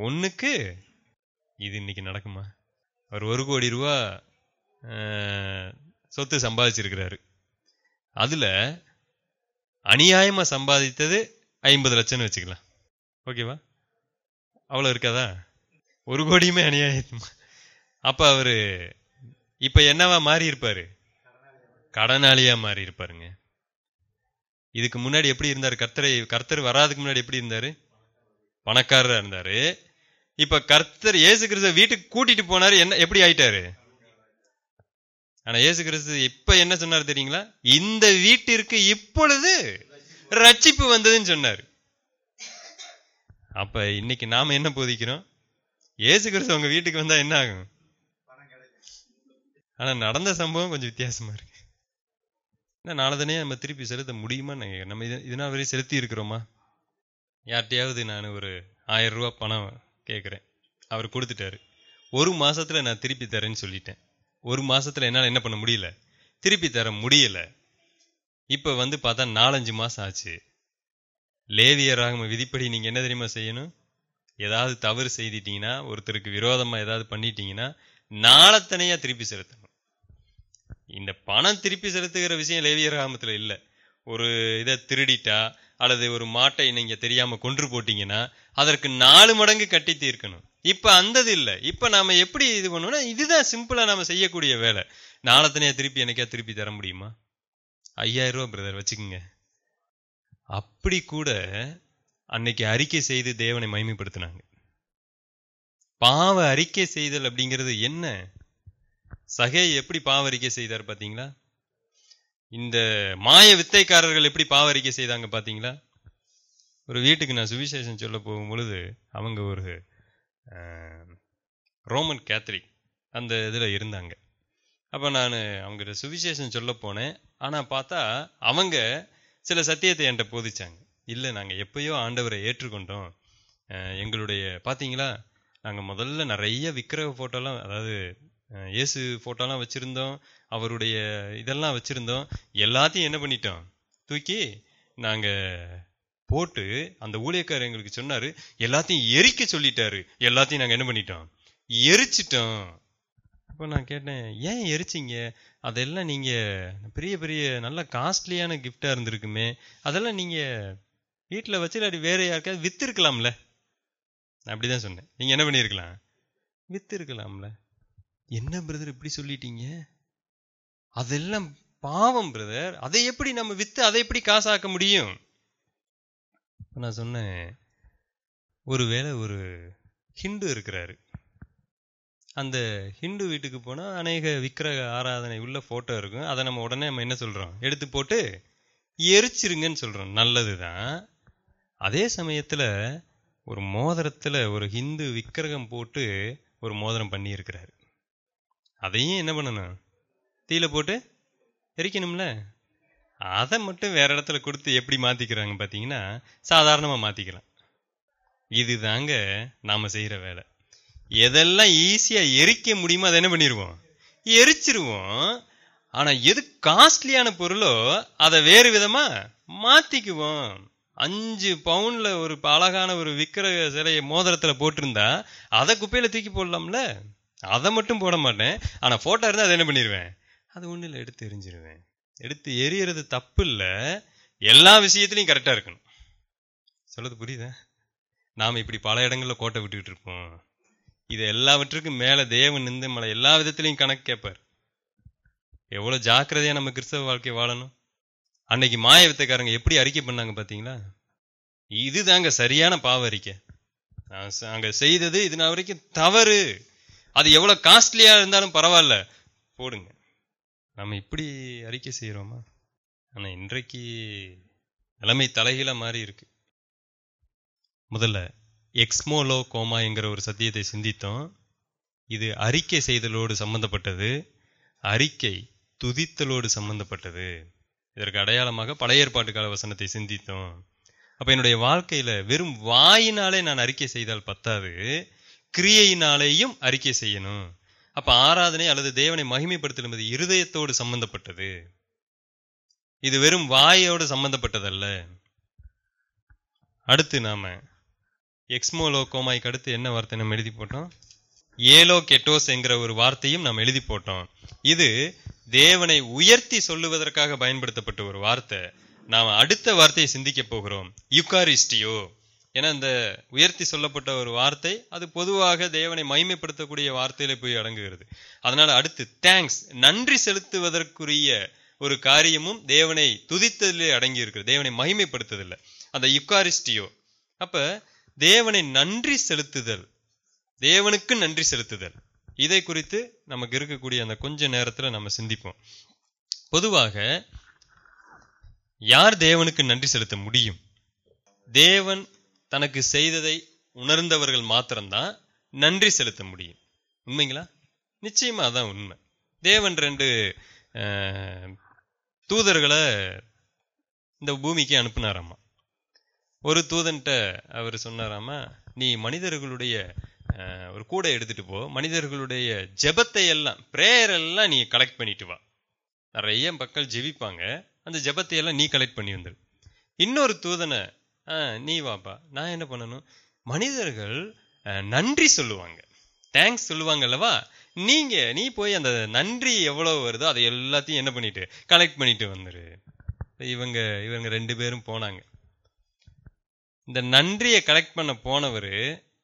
ஒண்ணுக்கு இது இன்னைக்கு நடக்குமா? அவர் 1 கோடி ரூபா சொத்து சம்பாதிச்சிருக்கிறாரு. அதுல அநியாயமா சம்பாதித்தது 50 லட்சம்னு வச்சுக்கலாம். ஓகேவா? அவ்வளவு இருக்காதா? 1 கோடியுமே அநியாயமா? அப்ப அவரு இப்ப என்னவா மாறி இருப்பாரு? கடனாளியா மாறி இருப்பாருங்க. இதுக்கு முன்னாடி எப்படி இருந்தாரு? கர்த்தர் வராதுக்கு முன்னாடி எப்படி இருந்தாரு? பணக்காரரா இருந்தாரு. இப்ப கர்த்தர் இயேசு கிறிஸ்து வீட்டுக்கு கூட்டிட்டு போனாரு, என்ன எப்படி ஆயிட்டாரு? ஆனா இயேசு கிறிஸ்து இப்ப என்ன சொன்னாரு தெரியுங்களா? இந்த வீட்டிற்கு இப்பொழுது ரட்சிப்பு வந்ததுன்னு சொன்னாரு. அப்ப இன்னைக்கு நாம என்ன போதிக்கிறோம்? இயேசு கிறிஸ்து உங்க வீட்டுக்கு வந்தா என்ன ஆகும்? ஆனா நடந்த சம்பவம் கொஞ்சம் வித்தியாசமா இருக்கு. நாளதனே நம்ம திருப்பி செலுத்த முடியுமா? நம்ம இதனால் வரை செலுத்தி இருக்கிறோமா? யார்கிட்டையாவது நான் ஒரு 1000 ரூபாய் பணம் கேட்குறேன், அவர் கொடுத்துட்டாரு. 1 மாசத்துல நான் திருப்பி தரேன்னு சொல்லிட்டேன். 1 மாசத்துல என்னால் என்ன பண்ண முடியல? திருப்பி தர முடியல. இப்ப பார்த்தா 4-5 மாசம் ஆச்சு. லேவியராகம விதிப்படி நீங்க என்ன தெரியுமா செய்யணும்? ஏதாவது தவறு செய்துட்டீங்கன்னா, ஒருத்தருக்கு விரோதமா ஏதாவது பண்ணிட்டீங்கன்னா நாளத்தனையா திருப்பி செலுத்தணும். இந்த பணம் திருப்பி செலுத்துகிற விஷயம் லேவியராகமத்துல இல்ல. ஒரு இதை திருடிட்டா அல்லது ஒரு மாட்டை நீங்க தெரியாம கொன்று போட்டீங்கன்னா அதற்கு 4 மடங்கு கட்டி தீர்க்கணும். இப்ப அந்தது இல்ல. இப்ப நாம எப்படி இது பண்ணுவோம்னா, இதுதான் சிம்பிளா நாம செய்யக்கூடிய வேலை. நாளத்தனையா திருப்பி எனக்கா திருப்பி தர முடியுமா? 5000 ரூபாய் பிரதர் வச்சுக்கோங்க. அப்படி கூட அன்னைக்கு அறிக்கை செய்து தேவனை மகிமைப்படுத்தினாங்க. பாவ அறிக்கை செய்தல் அப்படிங்கிறது என்ன? சகை எப்படி பாவ அறிக்கை செய்தார் பாத்தீங்களா? இந்த மாய வித்தைக்காரர்கள் எப்படி பாவ அறிக்கை செய்தாங்க பாத்தீங்களா? ஒரு வீட்டுக்கு நான் சுவிசேஷம் சொல்ல போகும் பொழுது அவங்க ஒரு ரோமன் கேத்தலிக் அந்த இதுல இருந்தாங்க. அப்ப நான் அவங்க சுவிசேஷம் சொல்ல போனேன். ஆனா பார்த்தா அவங்க சில சத்தியத்தை என்கிட்ட போதிச்சாங்க. இல்லை, நாங்கள் எப்பயோ ஆண்டவரை ஏற்றுக்கொண்டோம். எங்களுடைய பார்த்தீங்களா, நாங்கள் முதல்ல நிறைய விக்கிரக ஃபோட்டோலாம், அதாவது இயேசு ஃபோட்டோலாம் வச்சுருந்தோம், அவருடைய இதெல்லாம் வச்சுருந்தோம். எல்லாத்தையும் என்ன பண்ணிட்டோம்? தூக்கி நாங்கள் போட்டு அந்த ஊழியக்காரர் எங்களுக்கு சொன்னார், எல்லாத்தையும் எரிக்க சொல்லிட்டாரு. எல்லாத்தையும் நாங்கள் என்ன பண்ணிட்டோம்? எரிச்சிட்டோம். அப்போ நான் கேட்டேன், ஏன் எரிச்சிங்க? அதெல்லாம் நீங்கள் பெரிய பெரிய நல்ல காஸ்ட்லியான கிஃப்டாக இருந்திருக்குமே, அதெல்லாம் நீங்கள் வீட்டில் வச்சு இல்லாட்டி வேற யாருக்காவது வித்து இருக்கலாம்ல. நான் அப்படிதான் சொன்னேன். நீங்கள் என்ன பண்ணியிருக்கலாம்? வித்து இருக்கலாம்ல. என்ன பிரதர் இப்படி சொல்லிட்டீங்க? அதெல்லாம் பாவம் பிரதர், அதை எப்படி நம்ம வித்து அதை எப்படி காசாக்க முடியும்? நான் சொன்னேன், ஒருவேளை ஒரு ஹிந்து இருக்கிறாரு, அந்த ஹிந்து வீட்டுக்கு போனா அநேக விக்கிரக ஆராதனை உள்ள போட்டோ இருக்கும். அதை நம்ம உடனே நம்ம என்ன சொல்றோம்? எடுத்து போட்டு எரிச்சிருங்கன்னு சொல்றோம். நல்லதுதான். அதே சமயத்துல ஒரு மோதிரத்துல ஒரு ஹிந்து விக்கிரகம் போட்டு ஒரு மோதிரம் பண்ணி இருக்கிறாரு. அதையும் என்ன பண்ணணும்? தீயில போட்டு எரிக்கணும்ல. அதை மட்டும் வேற இடத்துல கொடுத்து எப்படி மாத்திக்கிறாங்க பார்த்தீங்கன்னா, சாதாரணமா மாத்திக்கலாம். இதுதாங்க நாம செய்யற வேலை. எதெல்லாம் ஈஸியா எரிக்க முடியுமோ அதை என்ன பண்ணிடுவோம்? எரிச்சிருவோம். ஆனா எது காஸ்ட்லியான பொருளோ அதை வேறு விதமா மாத்திக்குவோம். 5 பவுன்ல ஒரு அழகான ஒரு விக்கிரக சிலையை மோதிரத்துல போட்டிருந்தா அதை குப்பையில தூக்கி போடலாம்ல. அதை மட்டும் போட மாட்டேன். ஆனா போட்டோ இருந்தா அதை என்ன பண்ணிடுவேன்? அது ஒண்ணுல எடுத்து எரிஞ்சிருவேன். எடுத்து எரியறது தப்பு இல்ல, எல்லா விஷயத்திலையும் கரெக்டா இருக்கணும். சொல்றது புரியுதா? நாம இப்படி பல இடங்கள்ல கோட்டை விட்டுக்கிட்டு இருப்போம். இது எல்லாவற்றுக்கும் மேல தேவன் இந்த மலை எல்லா விதத்திலையும் கணக்கு கேட்பார். எவ்வளவு ஜாக்கிரதையா நம்ம கிறிஸ்தவ வாழ்க்கை வாழணும். அன்னைக்கு மாய வித்தைக்காரங்க எப்படி அறிக்கை பண்ணாங்க பாத்தீங்களா? இதுதாங்க சரியான பாவ அறிக்கை. அங்க செய்தது இது நான் வரைக்கும் தவறு, அது எவ்வளவு காஸ்ட்லியா இருந்தாலும் பரவாயில்ல போடுங்க. நம்ம இப்படி அறிக்கை செய்யறோமா? ஆனா இன்றைக்கு நிலைமை தலைகீழா மாறி இருக்கு. முதல்ல எக்ஸ்மோலோ கோமா என்கிற ஒரு சத்தியத்தை சிந்தித்தோம். இது அறிக்கை செய்தலோடு சம்பந்தப்பட்டது, அறிக்கை துதித்தலோடு சம்பந்தப்பட்டது. இதற்கு அடையாளமாக பழைய ஏற்பாட்டு கால வசனத்தை சிந்தித்தோம். அப்ப என்னுடைய வாழ்க்கையில வெறும் வாயினாலே நான் அறிக்கை செய்தால் பத்தாது, கிரியையினாலேயும் அறிக்கை செய்யணும். அப்ப ஆராதனை அல்லது தேவனை மகிமைப்படுத்தல் என்பது இருதயத்தோடு சம்பந்தப்பட்டது. இது வெறும் வாயோடு சம்பந்தப்பட்டதல்ல. அடுத்து நாம எக்ஸ்மோலோ கோமாய்க்கு அடுத்து என்ன வார்த்தை நம்ம எழுதி போட்டோம்? ஏலோ கெட்டோஸ் என்கிற ஒரு வார்த்தையும் நாம் எழுதி போட்டோம். இது தேவனை உயர்த்தி சொல்லுவதற்காக பயன்படுத்தப்பட்ட ஒரு வார்த்தை. நாம் அடுத்த வார்த்தையை சிந்திக்க போகிறோம், யுகாரிஸ்டியோ. ஏன்னா இந்த உயர்த்தி சொல்லப்பட்ட ஒரு வார்த்தை அது பொதுவாக தேவனை மகிமைப்படுத்தக்கூடிய வார்த்தையில போய் அடங்குகிறது. அதனால அடுத்து தேங்க்ஸ், நன்றி செலுத்துவதற்குரிய ஒரு காரியமும் தேவனை துதித்ததிலே அடங்கி இருக்கிறது, தேவனை மகிமைப்படுத்துதல்ல, அந்த யுகாரிஸ்டியோ. அப்ப தேவனை நன்றி செலுத்துதல், தேவனுக்கு நன்றி செலுத்துதல், இதை குறித்து நமக்கு இருக்கக்கூடிய அந்த கொஞ்ச நேரத்துல நம்ம சிந்திப்போம். பொதுவாக யார் தேவனுக்கு நன்றி செலுத்த முடியும்? தேவன் தனக்கு செய்ததை உணர்ந்தவர்கள் மாத்திரம்தான் நன்றி செலுத்த முடியும். உண்மைங்களா? நிச்சயமா அதான் உண்மை. தேவன் 2 தூதர்களை இந்த பூமிக்கு அனுப்புனாராமா. ஒரு தூதன்ட்ட அவர் சொன்னாராமா, நீ மனிதர்களுடைய ஒரு கூடை எடுத்துட்டு போ, மனிதர்களுடைய ஜெபத்தை எல்லாம், பிரேயர் எல்லாம் நீ கலெக்ட் பண்ணிட்டு வா. நிறைய மக்கள் ஜெபிப்பாங்க, அந்த ஜெபத்தை எல்லாம் நீ கலெக்ட் பண்ணி வந்துரு. இன்னொரு தூதனை, நீ வாப்பா, நான் என்ன பண்ணணும், மனிதர்கள் நன்றி சொல்லுவாங்க, தேங்க்ஸ் சொல்லுவாங்க அல்லவா, நீ போய் அந்த நன்றி எவ்வளவு வருதோ அதை எல்லாத்தையும் என்ன பண்ணிட்டு கலெக்ட் பண்ணிட்டு வந்துரு. இவங்க 2 பேரும் போனாங்க. இந்த நன்றியை கலெக்ட் பண்ண போனவர்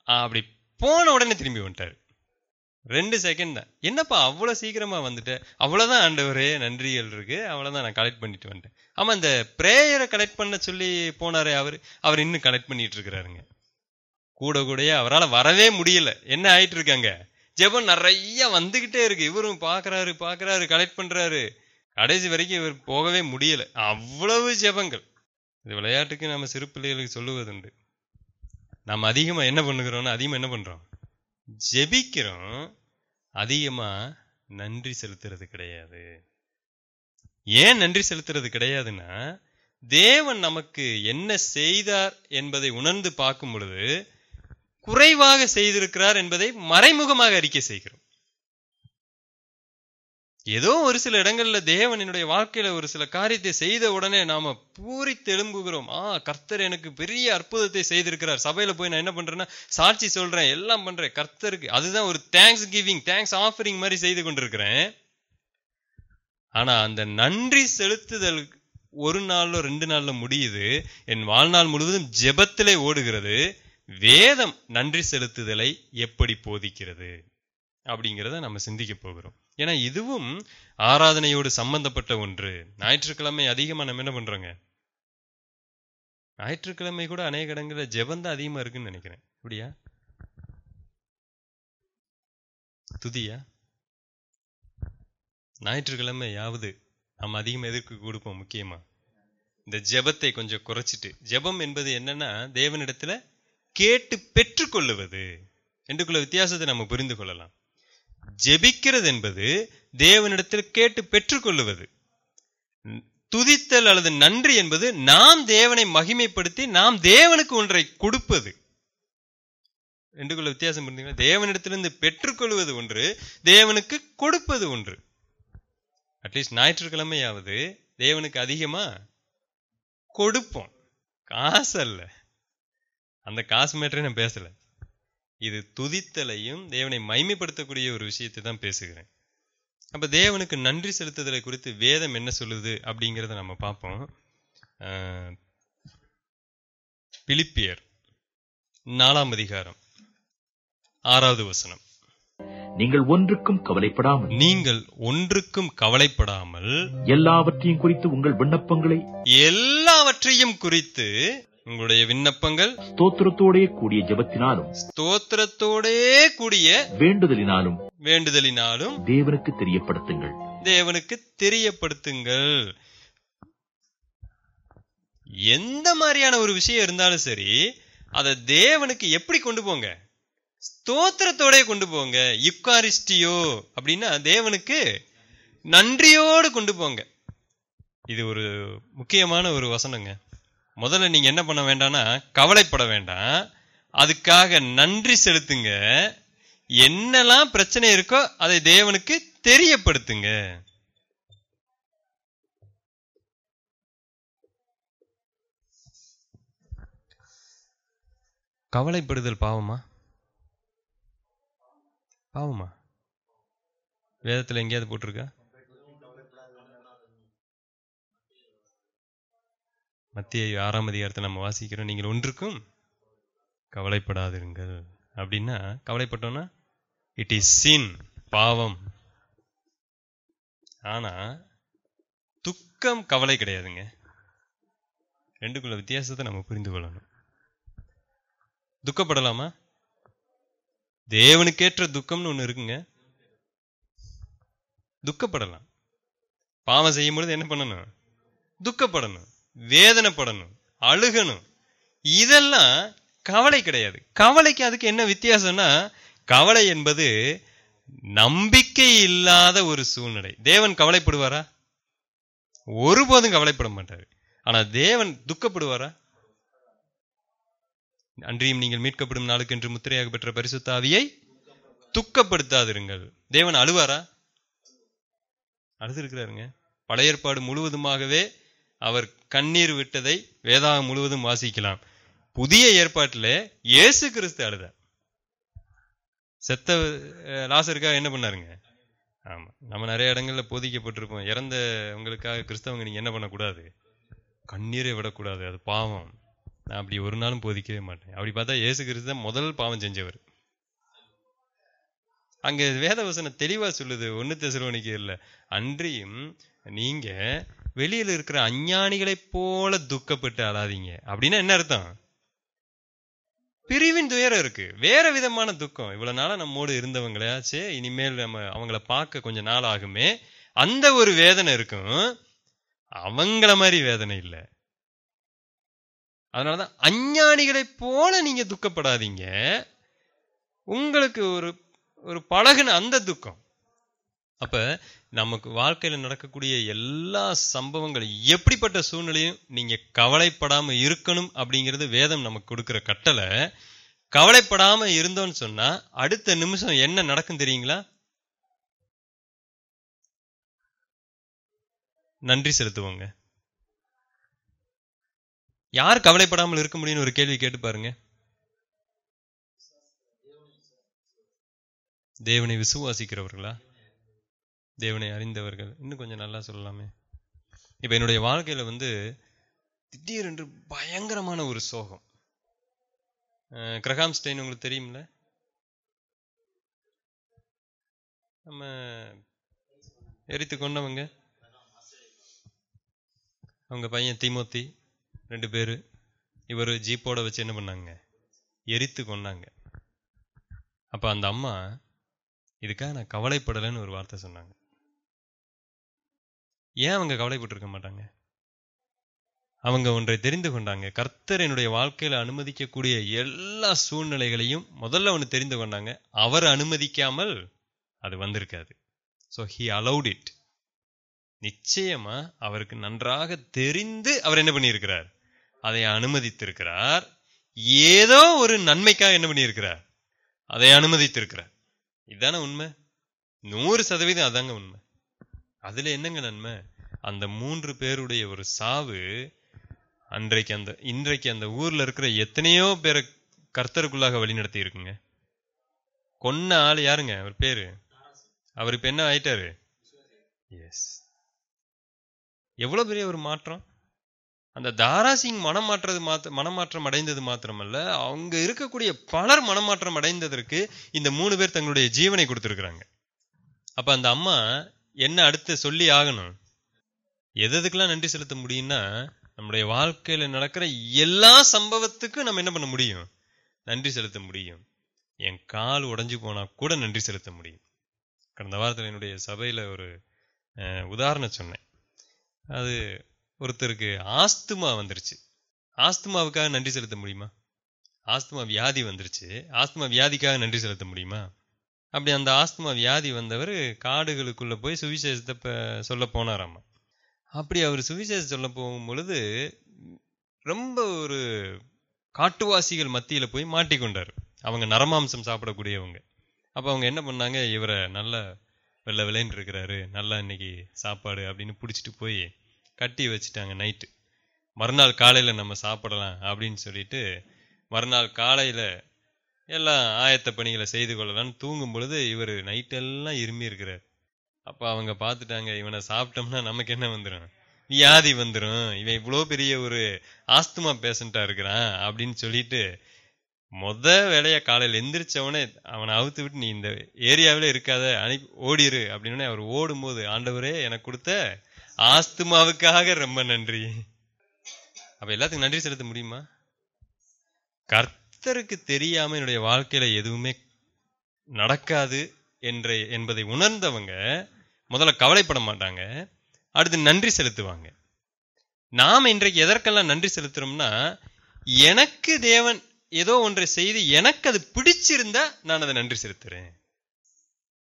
அப்படி போன உடனே திரும்பி வந்துட்டாரு. 2 செகண்ட் தான். என்னப்பா அவ்வளவு சீக்கிரமா வந்துட்ட? அவ்வளவுதான் ஆண்டவரே, நன்றிகள் இருக்கு, அவ்வளவுதான், நான் கலெக்ட் பண்ணிட்டு வந்துட்டேன். ஆமா, இந்த பிரேயரை கலெக்ட் பண்ண சொல்லி போனாரே அவர் இன்னும் கலெக்ட் பண்ணிட்டு இருக்கிறாருங்க. கூடயே அவரால் வரவே முடியல. என்ன ஆயிட்டு இருக்காங்க, ஜெபம் நிறைய வந்துகிட்டே இருக்கு. இவரும் பாக்குறாரு கலெக்ட் பண்றாரு, கடைசி வரைக்கும் இவர் போகவே முடியல. அவ்வளவு ஜெபங்கள். இது விளையாட்டுக்கு நம்ம சிறு பிள்ளைகளுக்கு சொல்லுவதுண்டு. நம்ம அதிகமா என்ன பண்ணுகிறோம்னா, அதிகமா என்ன பண்றோம், ஜெபிக்கிறோம், அதிகமா நன்றி செலுத்துறது கிடையாது. ஏன் நன்றி செலுத்துறது கிடையாதுன்னா, தேவன் நமக்கு என்ன செய்தார் என்பதை உணர்ந்து பார்க்கும் பொழுது குறைவாக செய்திருக்கிறார் என்பதை மறைமுகமாக அறிக்கை செய்கிறோம். ஏதோ ஒரு சில இடங்கள்ல தேவன் என்னுடைய வாழ்க்கையில ஒரு சில காரியத்தை செய்த உடனே நாம பூரித்து எழும்புகிறோம். கர்த்தர் எனக்கு பெரிய அற்புதத்தை செய்திருக்கிறார். சபையில போய் நான் என்ன பண்றேன்னா சாட்சி சொல்றேன், எல்லாம் பண்றேன் கர்த்தருக்கு. அதுதான் ஒரு தேங்க்ஸ் கிவிங், தேங்க்ஸ் ஆஃபரிங் மாதிரி செய்து கொண்டிருக்கிறேன். ஆனா அந்த நன்றி செலுத்துதல் 1 நாள்ல 2 நாள்ல முடியுது. என் வாழ்நாள் முழுவதும் ஜெபத்திலே ஓடுகிறது. வேதம் நன்றி செலுத்துதலை எப்படி போதிக்கிறது அப்படிங்கிறத நம்ம சிந்திக்க போகிறோம். ஏன்னா இதுவும் ஆராதனையோடு சம்பந்தப்பட்ட ஒன்று. ஞாயிற்றுக்கிழமை அதிகமா நம்ம என்ன பண்றோங்க, ஞாயிற்றுக்கிழமை கூட அநேக இடங்கள்ல ஜெபந்தான் அதிகமா இருக்குன்னு நினைக்கிறேன். அப்படியா? துதியா? ஞாயிற்றுக்கிழமையாவது நம்ம அதிகமா எதற்கு கொடுப்போம்? முக்கியமா இந்த ஜெபத்தை கொஞ்சம் குறைச்சிட்டு, ஜெபம் என்பது என்னன்னா தேவனிடத்துல கேட்டு பெற்றுக்கொள்ளுவது. ரெண்டுக்குள்ள வித்தியாசத்தை நம்ம புரிந்து கொள்ளலாம். ஜெபிக்கிறது என்பது தேவனிடத்தில் கேட்டு பெற்றுக்கொள்ளுவது. துதித்தல் அல்லது நன்றி என்பது நாம் தேவனை மகிமைப்படுத்தி நாம் தேவனுக்கு ஒன்றை கொடுப்பது. ரெண்டுக்குள்ள வித்தியாசம் புரிந்தீங்களா? தேவனிடத்திலிருந்து பெற்றுக்கொள்வது ஒன்று, தேவனுக்கு கொடுப்பது ஒன்று. அட்லீஸ்ட் ஞாயிற்றுக்கிழமையாவது தேவனுக்கு அதிகமா கொடுப்போம், காசு அல்ல. அந்த காசு மேட்டரை நான் பேசல. இது துதித்தலையும் தேவனை மகிமைப்படுத்தக்கூடிய ஒரு விஷயத்தை தான் பேசுகிறேன். அப்ப தேவனுக்கு நன்றி செலுத்துதலை குறித்து வேதம் என்ன சொல்லுது அப்படிங்கிறத நம்ம பார்ப்போம். பிலிப்பியர் 4ஆம் அதிகாரம் 6வது வசனம். நீங்கள் ஒன்றுக்கும் கவலைப்படாமல் எல்லாவற்றையும் குறித்து உங்களுடைய விண்ணப்பங்கள் ஸ்தோத்திரத்தோடே கூடிய ஜெபத்தினாலும் வேண்டுதலினாலும் தேவனுக்கு தெரியப்படுத்துங்கள். எந்த மாதிரியான ஒரு விஷயம் இருந்தாலும் சரி, அதை தேவனுக்கு எப்படி கொண்டு போங்க? ஸ்தோத்திரத்தோட கொண்டு போங்க. யுக்காரிஸ்டியோ அப்படின்னா தேவனுக்கு நன்றியோடு கொண்டு போங்க. இது ஒரு முக்கியமான ஒரு வசனங்க. முதல்ல நீங்க என்ன பண்ண வேண்டாம்னா, கவலைப்பட வேண்டாம், அதுக்காக நன்றி செலுத்துங்க. என்னெல்லாம் பிரச்சனை இருக்கோ அதை தேவனுக்கு தெரியப்படுத்துங்க. கவலைப்படுதல் பாவமா? வேதத்துல எங்கேயாவது போட்டிருக்கா? மத்திய 6ஆம் அதிகாரத்தை நம்ம வாசிக்கிறோம். நீங்கள் ஒன்றுக்கும் கவலைப்படாதிருங்கள் அப்படின்னா, கவலைப்பட்டோம்னா இட் இஸ் சின், பாவம். ஆனா துக்கம் கவலை கிடையாதுங்க. ரெண்டுக்குள்ள வித்தியாசத்தை நம்ம புரிந்து கொள்ளணும். துக்கப்படலாமா? தேவனுக்கேற்ற துக்கம்னு ஒண்ணு இருக்குங்க. துக்கப்படலாம். பாவம் செய்யும் பொழுது என்ன பண்ணணும்? துக்கப்படணும், வேதனைப்படணும், அழுகணும். இதெல்லாம் கவலை கிடையாது. கவலைக்கு அதுக்கு என்ன வித்தியாசம்னா, கவலை என்பது நம்பிக்கை இல்லாத ஒரு சூழ்நிலை. தேவன் கவலைப்படுவாரா? ஒருபோதும் கவலைப்பட மாட்டாரு. ஆனா தேவன் துக்கப்படுவாரா? அன்றியும் நீங்கள் மீட்கப்படும் நாளுக்கென்று முத்திரையாக பெற்ற பரிசுத்த ஆவியை துக்கப்படுத்தாதிருங்கள். தேவன் அழுவாரா? அழுதிருக்கிறாருங்க. பழைய ஏற்பாடு முழுவதுமாகவே அவர் கண்ணீர் விட்டதை வேதாகம் முழுவதும் வாசிக்கலாம். புதிய ஏற்பாட்டில் இயேசு கிறிஸ்து அழுதார். செத்த லாசருக்காக என்ன பண்ணாருங்க? ஆமா, நம்ம நிறைய இடங்கள்ல போதிக்கப்பட்டிருப்போம், இறந்தவங்களுக்காக கிறிஸ்தவங்க நீங்க என்ன பண்ணக்கூடாது? கண்ணீரை விடக்கூடாது, அது பாவம். நான் அப்படி ஒரு நாளும் போதிக்கவே மாட்டேன். அப்படி பார்த்தா இயேசு கிறிஸ்து தான் முதல் பாவம் செஞ்சவர். அங்க வேதவசனம் தெளிவா சொல்லுது, 1 தெசலோனிக்கேயர்ல, அன்றியும் நீங்க வெளியில இருக்கிற அஞ்ஞானிகளை போல துக்கப்பட்டு அழாதீங்க. அப்படின்னா என்ன அர்த்தம்? பிரிவின் துயரம் இருக்கு, வேற விதமான துக்கம். இவ்வளவு நாளா நம்மோடு இருந்தவங்களையாச்சே, இனிமேல் நம்ம அவங்கள பார்க்க கொஞ்சம் நாள் ஆகுமே, அந்த ஒரு வேதனை இருக்கும். அவங்கள மாதிரி வேதனை இல்லை. அதனாலதான் அஞ்ஞானிகளை போல நீங்க துக்கப்படாதீங்க. உங்களுக்கு ஒரு பழகுன அந்த துக்கம். அப்ப நமக்கு வாழ்க்கையில நடக்கக்கூடிய எல்லா சம்பவங்கள், எப்படிப்பட்ட சூழ்நிலையும் நீங்க கவலைப்படாம இருக்கணும் அப்படிங்கிறது வேதம் நமக்கு கொடுக்கிற கட்டளை. கவலைப்படாம இருந்தோம்னு சொன்னா அடுத்த நிமிஷம் என்ன நடக்கும் தெரியுங்களா? நன்றி செலுத்துவோங்க. யார் கவலைப்படாமல் இருக்க முடியும்னு ஒரு கேள்வி கேட்டு பாருங்க. தேவனை விசுவாசிக்கிறவர்களா? தேவனை அறிந்தவர்கள்? இன்னும் கொஞ்சம் நல்லா சொல்லலாமே. இப்ப என்னுடைய வாழ்க்கையில திடீரென்று பயங்கரமான ஒரு சோகம். கிரஹாம் ஸ்டெயின் உங்களுக்கு தெரியும்ல? நம்ம எரித்து கொண்டவங்க, அவங்க பையன் தீமோத்தி, 2 பேரு. இவர் ஜீப்போட வச்சு என்ன பண்ணாங்க? எரித்து கொண்டாங்க. அப்ப அந்த அம்மா, இதுக்காக நான் கவலைப்படலைன்னு ஒரு வார்த்தை சொன்னாங்க. ஏன் அவங்க கவலைப்பட்டு இருக்க மாட்டாங்க? அவங்க ஒன்றை தெரிந்து கொண்டாங்க. கர்த்தர் என்னுடைய வாழ்க்கையில அனுமதிக்கக்கூடிய எல்லா சூழ்நிலைகளையும் முதல்ல ஒன்று தெரிந்து கொண்டாங்க. அவர் அனுமதிக்காமல் அது வந்திருக்காது. So he allowed it. நிச்சயமா அவருக்கு நன்றாக தெரிந்து அவர் என்ன பண்ணியிருக்கிறார், அதை அனுமதித்திருக்கிறார். ஏதோ ஒரு நன்மைக்காக என்ன பண்ணியிருக்கிறார், அதை அனுமதித்திருக்கிறார். இதுதானே உண்மை. 100% அதாங்க உண்மை. அதுல என்னங்க நன்மை? அந்த 3 பேருடைய ஒரு சாவு இன்றைக்கு அந்த ஊர்ல இருக்கிற எத்தனையோ பேரை கர்த்தருக்குள்ளாக வழிநடத்தி இருக்குங்க. கொன்ன ஆள் யாருங்க? அவர் பேரு, அவர் இப்ப என்ன ஆயிட்டாரு? எஸ், எவ்வளவு பெரிய ஒரு மாற்றம். அந்த தாராசிங் மனமாற்றம் அடைந்தது மாத்திரமல்ல, அவங்க இருக்கக்கூடிய பலர் மனமாற்றம் அடைந்ததற்கு இந்த 3 பேர் தங்களுடைய ஜீவனை கொடுத்திருக்கிறாங்க. அப்ப அந்த அம்மா என்ன அடுத்து சொல்லி ஆகணும்? எதுக்கெல்லாம் நன்றி செலுத்த முடியும்னா, நம்முடைய வாழ்க்கையில நடக்கிற எல்லா சம்பவத்துக்கும் நம்ம என்ன பண்ண முடியும்? நன்றி செலுத்த முடியும். என் கால் உடைஞ்சு போனா கூட நன்றி செலுத்த முடியும். கடந்த வாரத்தில் என்னுடைய சபையில ஒரு உதாரணம் சொன்னேன். அது ஒருத்தருக்கு ஆஸ்துமா வந்துருச்சு. ஆஸ்துமாவுக்காக நன்றி செலுத்த முடியுமா? ஆஸ்துமா வியாதி வந்துருச்சு. ஆஸ்துமா வியாதிக்காக நன்றி செலுத்த முடியுமா? அப்படி அந்த ஆஸ்துமா வியாதி வந்தவர் காடுகளுக்குள்ள போய் சுவிசேஷத்தை சொல்ல போனாராமா. அப்படி அவர் சுவிசேஷம் சொல்ல போகும் பொழுது ரொம்ப ஒரு காட்டுவாசிகள் மத்தியில போய் மாட்டிக்கொண்டார். அவங்க நரமாம்சம் சாப்பிடக்கூடியவங்க. அப்ப அவங்க என்ன பண்ணாங்க, இவரை நல்லா வெள்ளை வெள்ளைன்னு இருக்கிறாரு, நல்லா இன்னைக்கு சாப்பாடு அப்படின்னு பிடிச்சிட்டு போய் கட்டி வச்சுட்டாங்க நைட்டு. மறுநாள் காலையில நம்ம சாப்பிடலாம் அப்படின்னு சொல்லிட்டு மறுநாள் காலையில எல்லாம் ஆயத்த பணிகளை செய்து கொள்ளலாம்னு தூங்கும் பொழுது இவர் நைட்டெல்லாம் இருமி இருக்கிறார். அப்ப அவங்க பார்த்துட்டாங்க, இவனை சாப்பிட்டோம்னா நமக்கு என்ன வந்துடும், வியாதி வந்துடும், இவன் இவ்வளோ பெரிய ஒரு ஆஸ்துமா பேஷண்டா இருக்கிறான் அப்படின்னு சொல்லிட்டு வேலையா காலையில் எந்திரிச்சவனே அவனை அவுத்து விட்டு, நீ இந்த ஏரியாவில இருக்காத, ஓடிரு அப்படின்னு. அவர் ஓடும் போது, ஆண்டவரே எனக்கு கொடுத்த ஆஸ்துமாவுக்காக ரொம்ப நன்றி. அப்ப எல்லாத்துக்கும் நன்றி செலுத்த முடியுமா? கர்த்தருக்கு தெரியாம என்னுடைய வாழ்க்கையில எதுவுமே நடக்காது என்பதை உணர்ந்தவங்க முதல்ல கவலைப்பட மாட்டாங்க, அடுத்து நன்றி செலுத்துவாங்க. நாம இன்றைக்கு எதற்கெல்லாம் நன்றி செலுத்துறோம்னா, எனக்கு தேவன் ஏதோ ஒன்றை செய்து எனக்கு அது பிடிச்சிருந்தா நான் அதை நன்றி செலுத்துறேன்.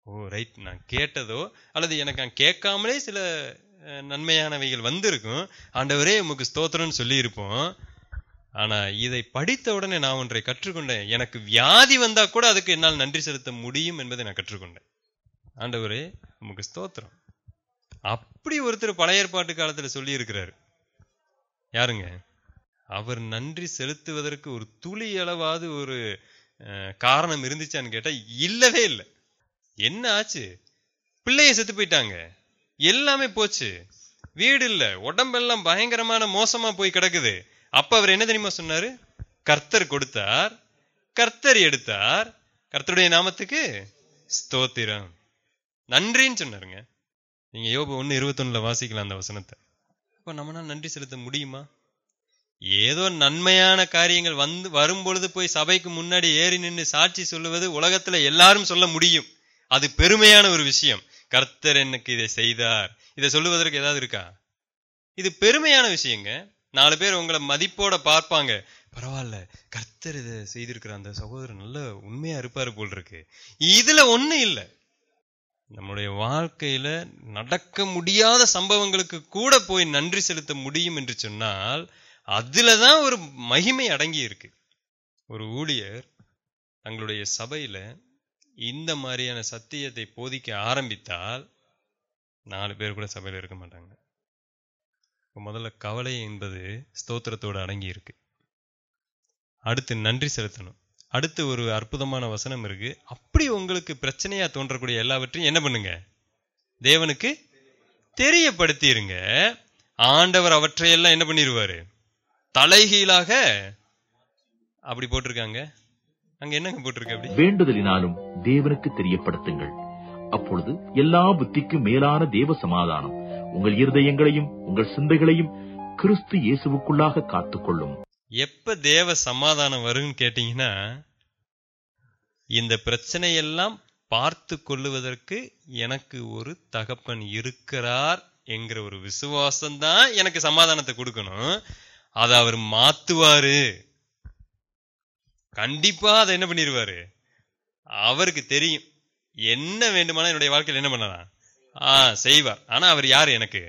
ஓ ரைட், நான் கேட்டதோ அல்லது எனக்கு நான் கேட்காமலே சில நன்மையானவைகள் வந்திருக்கும், ஆண்டவரே உமக்கு ஸ்தோத்திரம்னு சொல்லி இருப்போம். ஆனா இதை படித்த உடனே நான் ஒன்றை கற்றுக்கொண்டேன். எனக்கு வியாதி வந்தா கூட அதுக்கு என்னால் நன்றி செலுத்த முடியும் என்பதை நான் கற்றுக்கொண்டேன். ஆண்டவரே உமக்கு ஸ்தோத்திரம். அப்படி ஒருத்தர் பழைய ஏற்பாட்டு காலத்துல சொல்லி இருக்கிறாரு. யாருங்க அவர்? நன்றி செலுத்துவதற்கு ஒரு துளி அளவாவது ஒரு காரணம் இருந்துச்சான்னு கேட்டா இல்லவே இல்லை. என்ன ஆச்சு? பிள்ளைய செத்து போயிட்டாங்க, எல்லாமே போச்சு, வீடு இல்ல, உடம்பெல்லாம் பயங்கரமான மோசமா போய் கிடக்குது. அப்ப அவர் என்ன தெரியுமா சொன்னாரு? கர்த்தர் கொடுத்தார், கர்த்தர் எடுத்தார், கர்த்தருடைய நாமத்துக்கு ஸ்தோத்திரம், நன்றின்னு சொன்னாருங்க. நீங்க யோபு 1:21 வாசிக்கலாம் அந்த வசனத்தை. அப்ப நம்மளால நன்றி செலுத்த முடியுமா? ஏதோ நன்மையான காரியங்கள் வரும் பொழுது போய் சபைக்கு முன்னாடி ஏறி நின்று சாட்சி சொல்லுவது உலகத்துல எல்லாரும் சொல்ல முடியும், அது பெருமையான ஒரு விஷயம். கர்த்தர் எனக்கு இதை செய்தார், இதை சொல்லுவதற்கு ஏதாவது இருக்கா? இது பெருமையான விஷயங்க. 4 பேர் உங்களை மதிப்போட பார்ப்பாங்க, பரவாயில்ல கர்த்தர் இதை செய்திருக்கிற அந்த சகோதரர் நல்ல உண்மையா இருப்பாரு போல் இருக்கு. இதுல ஒண்ணு இல்லை. நம்முடைய வாழ்க்கையில நடக்க முடியாத சம்பவங்களுக்கு கூட போய் நன்றி செலுத்த முடியும் என்று சொன்னால் அதுலதான் ஒரு மகிமை அடங்கி இருக்கு. ஒரு ஊழியர் தங்களுடைய சபையில இந்த மாதிரியான சத்தியத்தை போதிக்க ஆரம்பித்தால் 4 பேர் கூட சபையில இருக்க மாட்டாங்க. முதல்ல கவலை என்பது ஸ்தோத்திரத்தோடு அடங்கி இருக்கு. அடுத்து நன்றி செலுத்தணும். அடுத்து ஒரு அற்புதமான வசனம் இருக்கு. அப்படி உங்களுக்கு பிரச்சனையா தோன்றக்கூடிய எல்லாவற்றையும் என்ன பண்ணுங்க? தேவனுக்கு தெரியப்படுத்திருங்க. ஆண்டவர் அவற்றையெல்லாம் என்ன பண்ணிடுவாரு? தலைகீழாக. அப்படி போட்டிருக்காங்க. அங்க என்னங்க போட்டிருக்கு? அப்படி வேண்டுதலினாலும் தேவனுக்கு தெரியப்படுத்துங்கள், அப்பொழுது எல்லா புத்திக்கும் மேலான தேவ சமாதானம் உங்கள் இருதயங்களையும் உங்கள் சிந்தைகளையும் கிறிஸ்து இயேசுவுக்குள்ளாக காத்துக்கொள்ளும். எப்ப தேவ சமாதானம் வரும்னு கேட்டீங்கன்னா, இந்த பிரச்சனையெல்லாம் பார்த்து கொள்ளுவதற்கு எனக்கு ஒரு தகப்பன் இருக்கிறார் என்கிற ஒரு விசுவாசம்தான் எனக்கு சமாதானத்தை கொடுக்கணும். அதை அவர் மாத்துவாரு. கண்டிப்பா அதை என்ன பண்ணிடுவாரு? அவருக்கு தெரியும் என்ன வேண்டுமானா என்னுடைய வாழ்க்கையில் என்ன பண்ணலாம் செய்வார். ஆனா அவர் யாரு? எனக்கு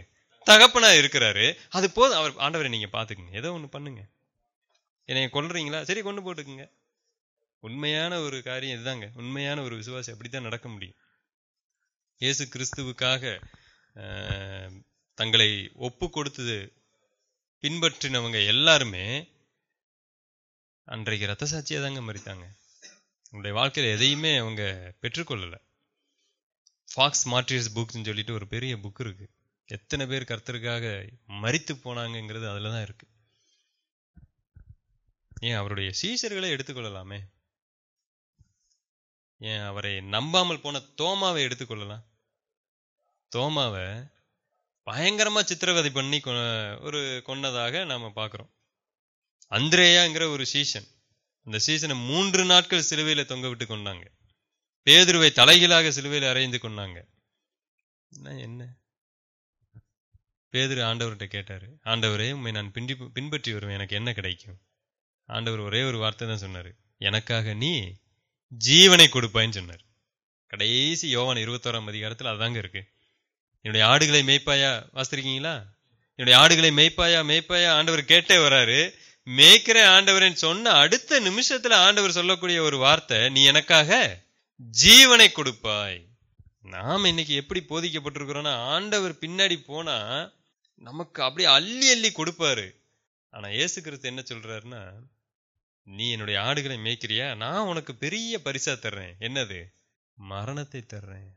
தகப்பனா இருக்கிறாரு. அது போதும். அவர் ஆண்டவரை நீங்க பாத்துக்குங்க, ஏதோ ஒண்ணு பண்ணுங்க. என்னைய கொல்றீங்களா, சரி கொண்டு போட்டுக்குங்க. உண்மையான ஒரு காரியம் இதுதாங்க. உண்மையான ஒரு விசுவாசி அப்படித்தான் நடக்க முடியும். இயேசு கிறிஸ்துவுக்காக தங்களை ஒப்பு கொடுத்தது பின்பற்றினவங்க எல்லாருமே அன்றைக்கு ரத்த சாட்சியா தாங்க மரித்தாங்க. உங்களுடைய வாழ்க்கையில எதையுமே அவங்க பெற்றுக்கொள்ளல. ஃபாக்ஸ் மார்டியர்ஸ் புக்ஸ்ன்னு சொல்லிட்டு ஒரு பெரிய புக் இருக்கு. எத்தனை பேர் கர்த்தருக்காக மரித்து போனாங்கிறது அதுலதான் இருக்கு. ஏன் அவருடைய சீஷர்களை எடுத்துக்கொள்ளலாமே, ஏன் அவரை நம்பாமல் போன தோமாவை எடுத்துக்கொள்ளலாம். தோமாவை பயங்கரமா சித்திரவதை பண்ணி கொன்னதாக நாம பாக்குறோம். அந்திரேயாங்கிற ஒரு சீசன், அந்த சீசனை 3 நாட்கள் சிலுவையில தொங்க விட்டு கொண்டாங்க. பேதுருவை தலைகீழாக சிலுவையில் அறைந்து கொண்டாங்க. என்ன பேதுரு ஆண்டவர்கிட்ட கேட்டாரு, ஆண்டவரே உண்மை நான் பின்பற்றி வருவேன், எனக்கு என்ன கிடைக்கும்? ஆண்டவர் ஒரே ஒரு வார்த்தை தான் சொன்னாரு, எனக்காக நீ ஜீவனை கொடுப்பாயின்னு சொன்னார். கடைசி யோவான் 21ஆம் அதிகாரத்தில் அதுதாங்க இருக்கு. என்னுடைய ஆடுகளை மேய்ப்பாயா, வாசிருக்கீங்களா? என்னுடைய ஆடுகளை மேய்ப்பாயா மேய்ப்பாயா ஆண்டவர் கேட்டே வராரு. மேய்க்கிற ஆண்டவரேன்னு சொன்ன அடுத்த நிமிஷத்துல ஆண்டவர் சொல்லக்கூடிய ஒரு வார்த்தை, நீ எனக்காக ஜீவனை கொடுப்பாய். நாம இன்னைக்கு எப்படி போதிக்கப்பட்டிருக்கிறோம்னா, ஆண்டவர் பின்னாடி போனா நமக்கு அப்படியே அள்ளி அள்ளி கொடுப்பாரு. ஆனா இயேசு கிறிஸ்து என்ன சொல்றாருன்னா, நீ என்னுடைய ஆடுகளை மேய்க்கிறியா, நான் உனக்கு பெரிய பரிசா தர்றேன். என்னது? மரணத்தை தர்றேன்.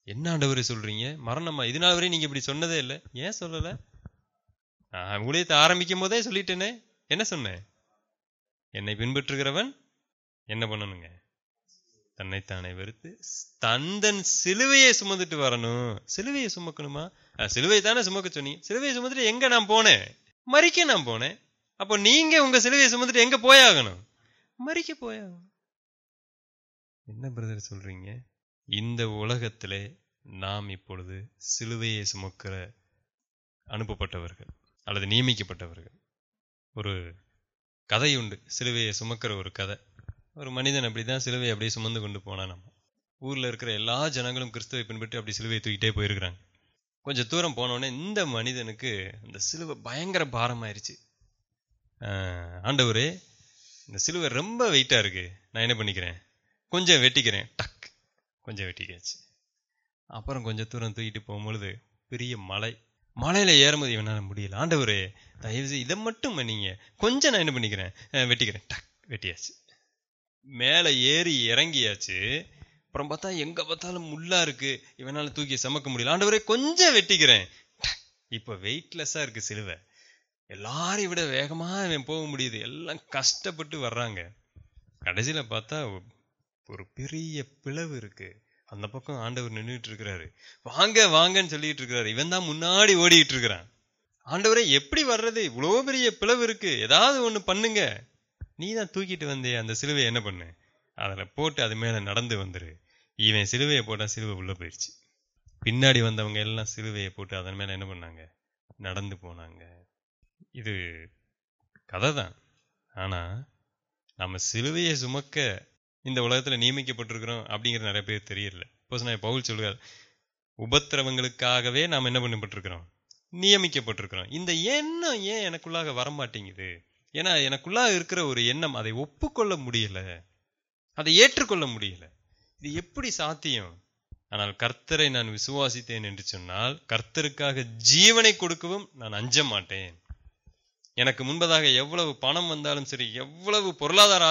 என்ன ஆண்டவரே சொல்றீங்க? மரணமா? இது நாள் வரை நீங்க இப்படி சொன்னதே இல்லை. ஏன் சொல்லல? நான் ஊழியத்தை ஆரம்பிக்கும் போதே சொல்லிட்டேனே. என்ன சொன்னேன்? என்னை பின்பற்றுகிறவன் என்ன பண்ணணுங்க? தன்னைத்தானே வெறுத்து தந்தன் சிலுவையை சுமந்துட்டு வரணும். சிலுவையை சுமக்கணுமா? சிலுவையை தானே சுமக்க சொன்னீங்க. சிலுவையை சுமந்துட்டு எங்க நான் போனேன்? மரிக்க நான் போனேன். அப்போ நீங்க உங்க சிலுவையை சுமந்துட்டு எங்க போயாகணும்? மரிக்க போயாகணும். என்ன பிரதர் சொல்றீங்க? இந்த உலகத்திலே நாம் இப்பொழுது சிலுவையை சுமக்கிற அனுப்பப்பட்டவர்கள் அல்லது நியமிக்கப்பட்டவர்கள். ஒரு கதை உண்டு, சிலுவையை சுமக்கிற ஒரு கதை. ஒரு மனிதன் அப்படிதான் சிலுவையை அப்படியே சுமந்து கொண்டு போனா, நம்ம ஊர்ல இருக்கிற எல்லா ஜனங்களும் கிறிஸ்துவை பின்பற்றி அப்படி சிலுவையை தூக்கிட்டே போயிருக்கிறாங்க. கொஞ்சம் தூரம் போனோடனே இந்த மனிதனுக்கு அந்த சிலுவை பயங்கர பாரமாயிருச்சு. ஆண்டவரே, இந்த சிலுவை ரொம்ப வெயிட்டா இருக்கு, நான் என்ன பண்ணிக்கிறேன், கொஞ்சம் வெட்டிக்கிறேன். டக், கொஞ்சம் வெட்டிக்காச்சு. அப்புறம் கொஞ்சம் தூரம் தூக்கிட்டு போகும்பொழுது பெரிய மலையில ஏறும்போது இவனால முடியல. ஆண்டவரே தயவு இதை மட்டும் பண்ணீங்க, கொஞ்சம் நான் என்ன பண்ணிக்கிறேன், வெட்டிக்கிறேன். டக், வெட்டியாச்சு. மேல ஏறி இறங்கியாச்சு. அப்புறம் பார்த்தா எங்க பார்த்தாலும் முள்ளா இருக்கு, இவனால தூக்கி சமக்க முடியல. ஆண்டவரே கொஞ்சம் வெட்டிக்கிறேன். இப்ப வெயிட்லெஸ்ஸா இருக்கு சிலுவை. எல்லாரையும் விட வேகமா இவன் போக முடியுது. எல்லாம் கஷ்டப்பட்டு வர்றாங்க. கடைசியில பார்த்தா ஒரு பெரிய பிளவு இருக்கு. அந்த பக்கம் ஆண்டவர் நின்றுட்டு இருக்கிறாரு. வாங்க வாங்கன்னு சொல்லிட்டு இருக்கிறாரு. இவன் தான் முன்னாடி ஓடிட்டு இருக்கிறான். ஆண்டவரே எப்படி வர்றது, இவ்வளவு பெரிய பிளவு இருக்கு, ஏதாவது ஒண்ணு பண்ணுங்க. நீ தான் தூக்கிட்டு வந்தே, அந்த சிலுவை என்ன பண்ணு, அதுல போட்டு அது மேல நடந்து வந்துரு. இவன் சிலுவையை போட்டா சிலுவை உள்ள போயிடுச்சு. பின்னாடி வந்தவங்க எல்லாம் சிலுவையை போட்டு அதன் மேல என்ன பண்ணாங்க, நடந்து போனாங்க. இது கதை தான். ஆனா நம்ம சிலுவையை சுமக்க இந்த உலகத்துல நியமிக்கப்பட்டிருக்கிறோம் அப்படிங்கிறது நிறைய பேர் தெரியல. பவுல் சொல்லுவார், உபத்திரவங்களுக்காகவே நாம் என்ன பண்ணப்பட்டிருக்கிறோம், நியமிக்கப்பட்டிருக்கிறோம். இந்த எண்ணம் ஏன் எனக்குள்ளாக வரமாட்டேங்குது? ஏன்னா எனக்குள்ளாக இருக்கிற ஒரு எண்ணம், அதை ஒப்புக்கொள்ள முடியல, அதை ஏற்றுக்கொள்ள முடியல. இது எப்படி சாத்தியம்? ஆனால் கர்த்தரை நான் விசுவாசித்தேன் என்று சொன்னால், கர்த்தருக்காக ஜீவனை கொடுக்கவும் நான் அஞ்ச மாட்டேன். எனக்கு முன்பதாக எவ்வளவு பணம் வந்தாலும் சரி, எவ்வளவு பொருளாதார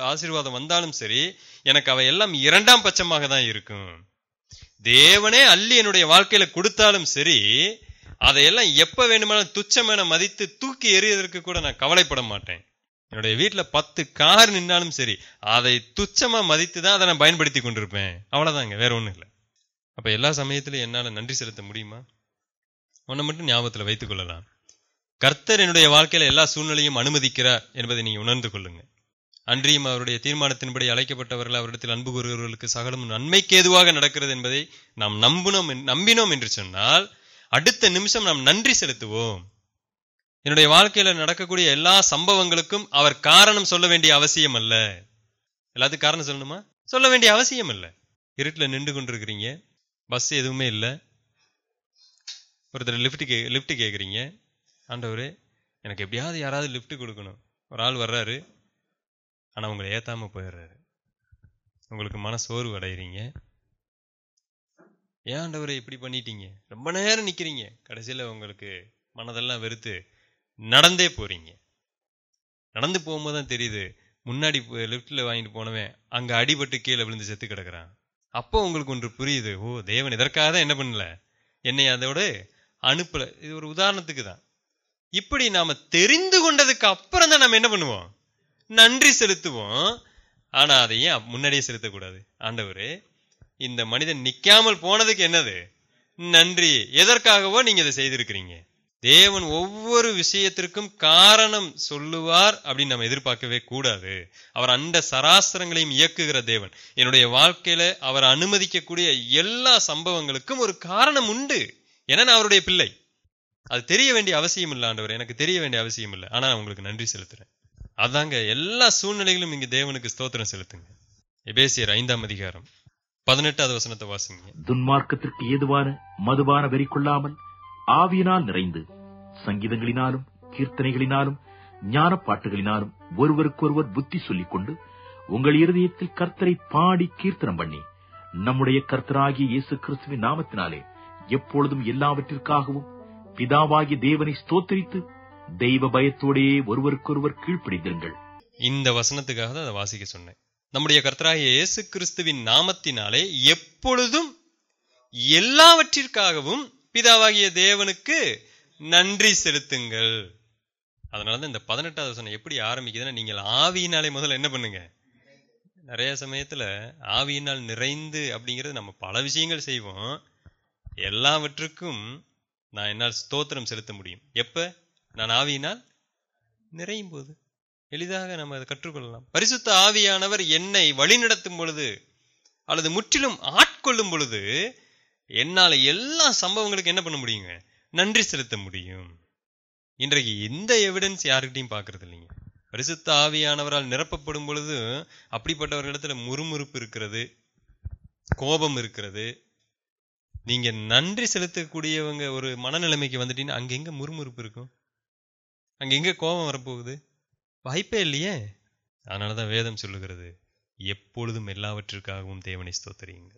ஆசீர்வாதம் வந்தாலும் சரி, எனக்கு அவை எல்லாம் 2ஆம் பட்சமாக தான் இருக்கும். தேவனே அள்ளி என்னுடைய வாழ்க்கையில கொடுத்தாலும் சரி, அதையெல்லாம் எப்ப வேணுமானாலும் துச்சமென மதித்து தூக்கி எறியதற்கு கூட நான் கவலைப்பட மாட்டேன். என்னுடைய வீட்டுல 10 கார் நின்னாலும் சரி, அதை துச்சமா மதித்து தான் அதை நான் பயன்படுத்தி கொண்டிருப்பேன். அவ்வளவுதாங்க, வேற ஒண்ணும் இல்லை. அப்ப எல்லா சமயத்திலும் என்னால நன்றி செலுத்த முடியுமா? ஒன்னை மட்டும் ஞாபகத்துல வைத்துக் கொள்ளலாம், கர்த்தர் என்னுடைய வாழ்க்கையில எல்லா சூழ்நிலையும் அனுமதிக்கிறார் என்பதை நீங்க உணர்ந்து கொள்ளுங்க. அன்றியும் அவருடைய தீர்மானத்தின்படி அழைக்கப்பட்டவர்கள் அவரிடத்தில் அன்பு கூறுகிறவர்களுக்கு சகலமும் நன்மைக்கு ஏதுவாக நடக்கிறது என்பதை நாம் நம்பினோம் என்று சொன்னால், அடுத்த நிமிஷம் நாம் நன்றி செலுத்துவோம். என்னுடைய வாழ்க்கையில நடக்கக்கூடிய எல்லா சம்பவங்களுக்கும் அவர் காரணம் சொல்ல வேண்டிய அவசியம் அல்ல. எல்லாத்துக்கும் காரணம் சொல்லணுமா? சொல்ல வேண்டிய அவசியம் அல்ல. இருட்டில் நின்று கொண்டிருக்கிறீங்க, பஸ் எதுவுமே இல்லை, ஒருத்தர் லிஃப்ட் கேட்குறீங்க. ஆண்டவரே எனக்கு எப்படியாவது யாராவது லிஃப்ட் கொடுக்கணும். ஒரு ஆள் வர்றாரு, ஆனால் உங்களை ஏற்றாமல் போயிடுறாரு. உங்களுக்கு மன சோர்வு அடைகிறீங்க. ஏன் ஆண்டவரே இப்படி பண்ணிட்டீங்க? ரொம்ப நேரம் நிற்கிறீங்க. கடைசியில் உங்களுக்கு மனதெல்லாம் வெறுத்து நடந்தே போகிறீங்க. நடந்து போகும்போது தான் தெரியுது, முன்னாடி லிஃப்ட்டில் வாங்கிட்டு போனவன் அங்கே அடிபட்டு கீழே விழுந்து செத்து கிடக்கிறான். அப்போ உங்களுக்கு ஒன்று புரியுது, ஓ தேவன் இதற்காக தான் என்ன பண்ணல, என்னை அதோட அனுப்பல. இது ஒரு உதாரணத்துக்கு தான். இப்படி நாம தெரிந்து கொண்டதுக்கு அப்புறம் தான் நம்ம என்ன பண்ணுவோம், நன்றி செலுத்துவோம். ஆனா அதையும் முன்னாடியே செலுத்தக்கூடாது. ஆண்டவரே இந்த மனிதன் நிக்காமல் போனதுக்கு என்னது நன்றி, எதற்காகவோ நீங்க இதை செய்திருக்கிறீங்க. தேவன் ஒவ்வொரு விஷயத்திற்கும் காரணம் சொல்லுவார் அப்படின்னு நம்ம எதிர்பார்க்கவே கூடாது. அவர் அண்ட சராசரங்களையும் இயக்குகிற தேவன். என்னுடைய வாழ்க்கையில அவர் அனுமதிக்கக்கூடிய எல்லா சம்பவங்களுக்கும் ஒரு காரணம் உண்டு. ஏன்னா நான் அவருடைய பிள்ளை. அது தெரிய வேண்டிய அவசியம் இல்லை ஆண்டவர், எனக்கு தெரிய வேண்டிய அவசியம் இல்லை. ஆனா நான் உங்களுக்கு நன்றி செலுத்துறேன். அதாங்க எல்லா சூழ்நிலைகளும் இங்க தேவனுக்கு ஸ்தோத்திரம் செலுத்துங்க. எபேசியர் 5ஆம் அதிகாரம் 18வது வசனத்தை வாசிங்க. துன்மார்க்கத்திற்கு ஏதுவான மதுபான வெறி கொள்ளாமல் ஆவியினால் நிறைந்து சங்கீதங்களினாலும் கீர்த்தனைகளினாலும் ஞான பாட்டுகளினாலும் ஒருவருக்கொருவர் புத்தி சொல்லிக் கொண்டு உங்கள் இருதயத்தில் கர்த்தரை பாடி கீர்த்தனம் பண்ணி நம்முடைய கர்த்தராகிய இயேசு கிறிஸ்துவின் நாமத்தினாலே எப்பொழுதும் எல்லாவற்றிற்காகவும் பிதாவாகிய தேவனை ஸ்தோத்திரித்து தெய்வ பயத்தோடே ஒருவருக்கொருவர் கீழ்ப்படிந்திருங்கள். இந்த வசனத்துக்காக தான் அதை வாசிக்க சொன்னேன். நம்முடைய கர்த்தராகிய இயேசு கிறிஸ்துவின் நாமத்தினாலே எப்பொழுதும் எல்லாவற்றிற்காகவும் பிதாவாகிய தேவனுக்கு நன்றி செலுத்துங்கள். அதனாலதான் இந்த 18வது வசனம் எப்படி ஆரம்பிக்குதுன்னா, நீங்கள் ஆவியினாலே முதல்ல என்ன பண்ணுங்க. நிறைய சமயத்துல ஆவியினால் நிறைந்து அப்படிங்கிறது நம்ம பல விஷயங்கள் செய்வோம். எல்லாவற்றுக்கும் நான் என்னால் ஸ்தோத்திரம் செலுத்த முடியும் எப்ப, நான் ஆவியினால் நிறையும் போது. எளிதாக நம்ம அதை கற்றுக்கொள்ளலாம். பரிசுத்த ஆவியானவர் என்னை வழிநடத்தும் பொழுது அல்லது முற்றிலும் ஆட்கொள்ளும் பொழுது என்னால எல்லா சம்பவங்களுக்கு என்ன பண்ண முடியுங்க, நன்றி செலுத்த முடியும். இன்றைக்கு இந்த எவிடன்ஸ் யாருக்கிட்டையும் பார்க்கறது இல்லைங்க. பரிசுத்த ஆவியானவரால் நிரப்பப்படும் பொழுது அப்படிப்பட்டவர்களிடத்துல முறுமுறுப்பு இருக்கிறது, கோபம் இருக்கிறது. நீங்க நன்றி செலுத்தக்கூடியவங்க ஒரு மனநிலைமைக்கு வந்துட்டீங்கன்னா அங்க எங்க முறுமுறுப்பு இருக்கும், அங்க எங்க கோபம் வரப்போகுது, வாய்ப்பே இல்லையே. அதனாலதான் வேதம் சொல்லுகிறது, எப்பொழுதும் எல்லாவற்றிற்காகவும் தேவனை ஸ்தோத்திரியுங்க.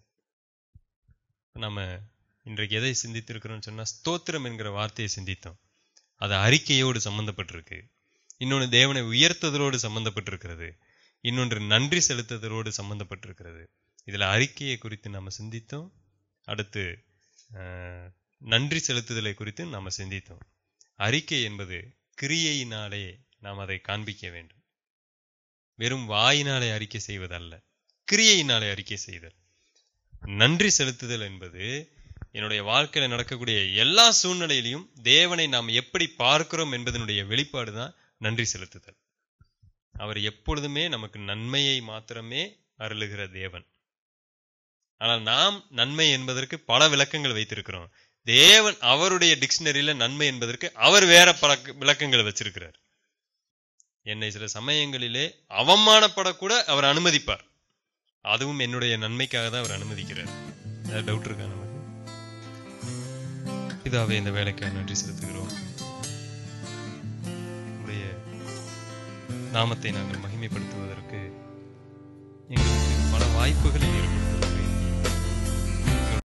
நம்ம இன்றைக்கு எதை சிந்தித்திருக்கிறோம்னு சொன்னா, ஸ்தோத்திரம் என்கிற வார்த்தையை சிந்தித்தோம். அது அறிக்கையோடு சம்பந்தப்பட்டிருக்கு. இன்னொன்று தேவனை உயர்த்துதலோடு சம்பந்தப்பட்டிருக்கிறது. இன்னொன்று நன்றி செலுத்துதலோடு சம்பந்தப்பட்டிருக்கிறது. இதுல அறிக்கையை குறித்து நாம சிந்தித்தோம். அடுத்து நன்றி செலுத்துதலை குறித்து நாம சிந்தித்தோம். அறிக்கை என்பது கிரியையினாலே நாம் அதை காண்பிக்க வேண்டும். வெறும் வாயினாலே அறிக்கை செய்வதல்ல, கிரியையினாலே அறிக்கை செய்தல். நன்றி செலுத்துதல் என்பது என்னுடைய வாழ்க்கையில நடக்கக்கூடிய எல்லா சூழ்நிலையிலையும் தேவனை நாம் எப்படி பார்க்கிறோம் என்பதனுடைய வெளிப்பாடு தான் நன்றி செலுத்துதல். அவர் எப்பொழுதுமே நமக்கு நன்மையை மாத்திரமே அருளுகிற தேவன். ஆனால் நாம் நன்மை என்பதற்கு பல விளக்கங்கள் வைத்திருக்கிறோம். தேவன் அவருடைய டிக்ஷனரியில நன்மை என்பதற்கு அவர் வேற பல விளக்கங்களை வச்சிருக்கிறார். என்னை சில சமயங்களிலே அவமானப்படக்கூட அவர் அனுமதிப்பார். அதுவும் என்னுடைய நன்மைக்காக தான் அவர் அனுமதிக்கிறார். ஏதாவது டவுட் இருக்கா நமக்கு? இதாவே இந்த வேலைக்காக நன்றி செலுத்துகிறோம். உடைய நாமத்தை நாங்கள் மகிமைப்படுத்துவதற்கு எங்களுக்கு பல வாய்ப்புகளை ஏற்படுத்தும்.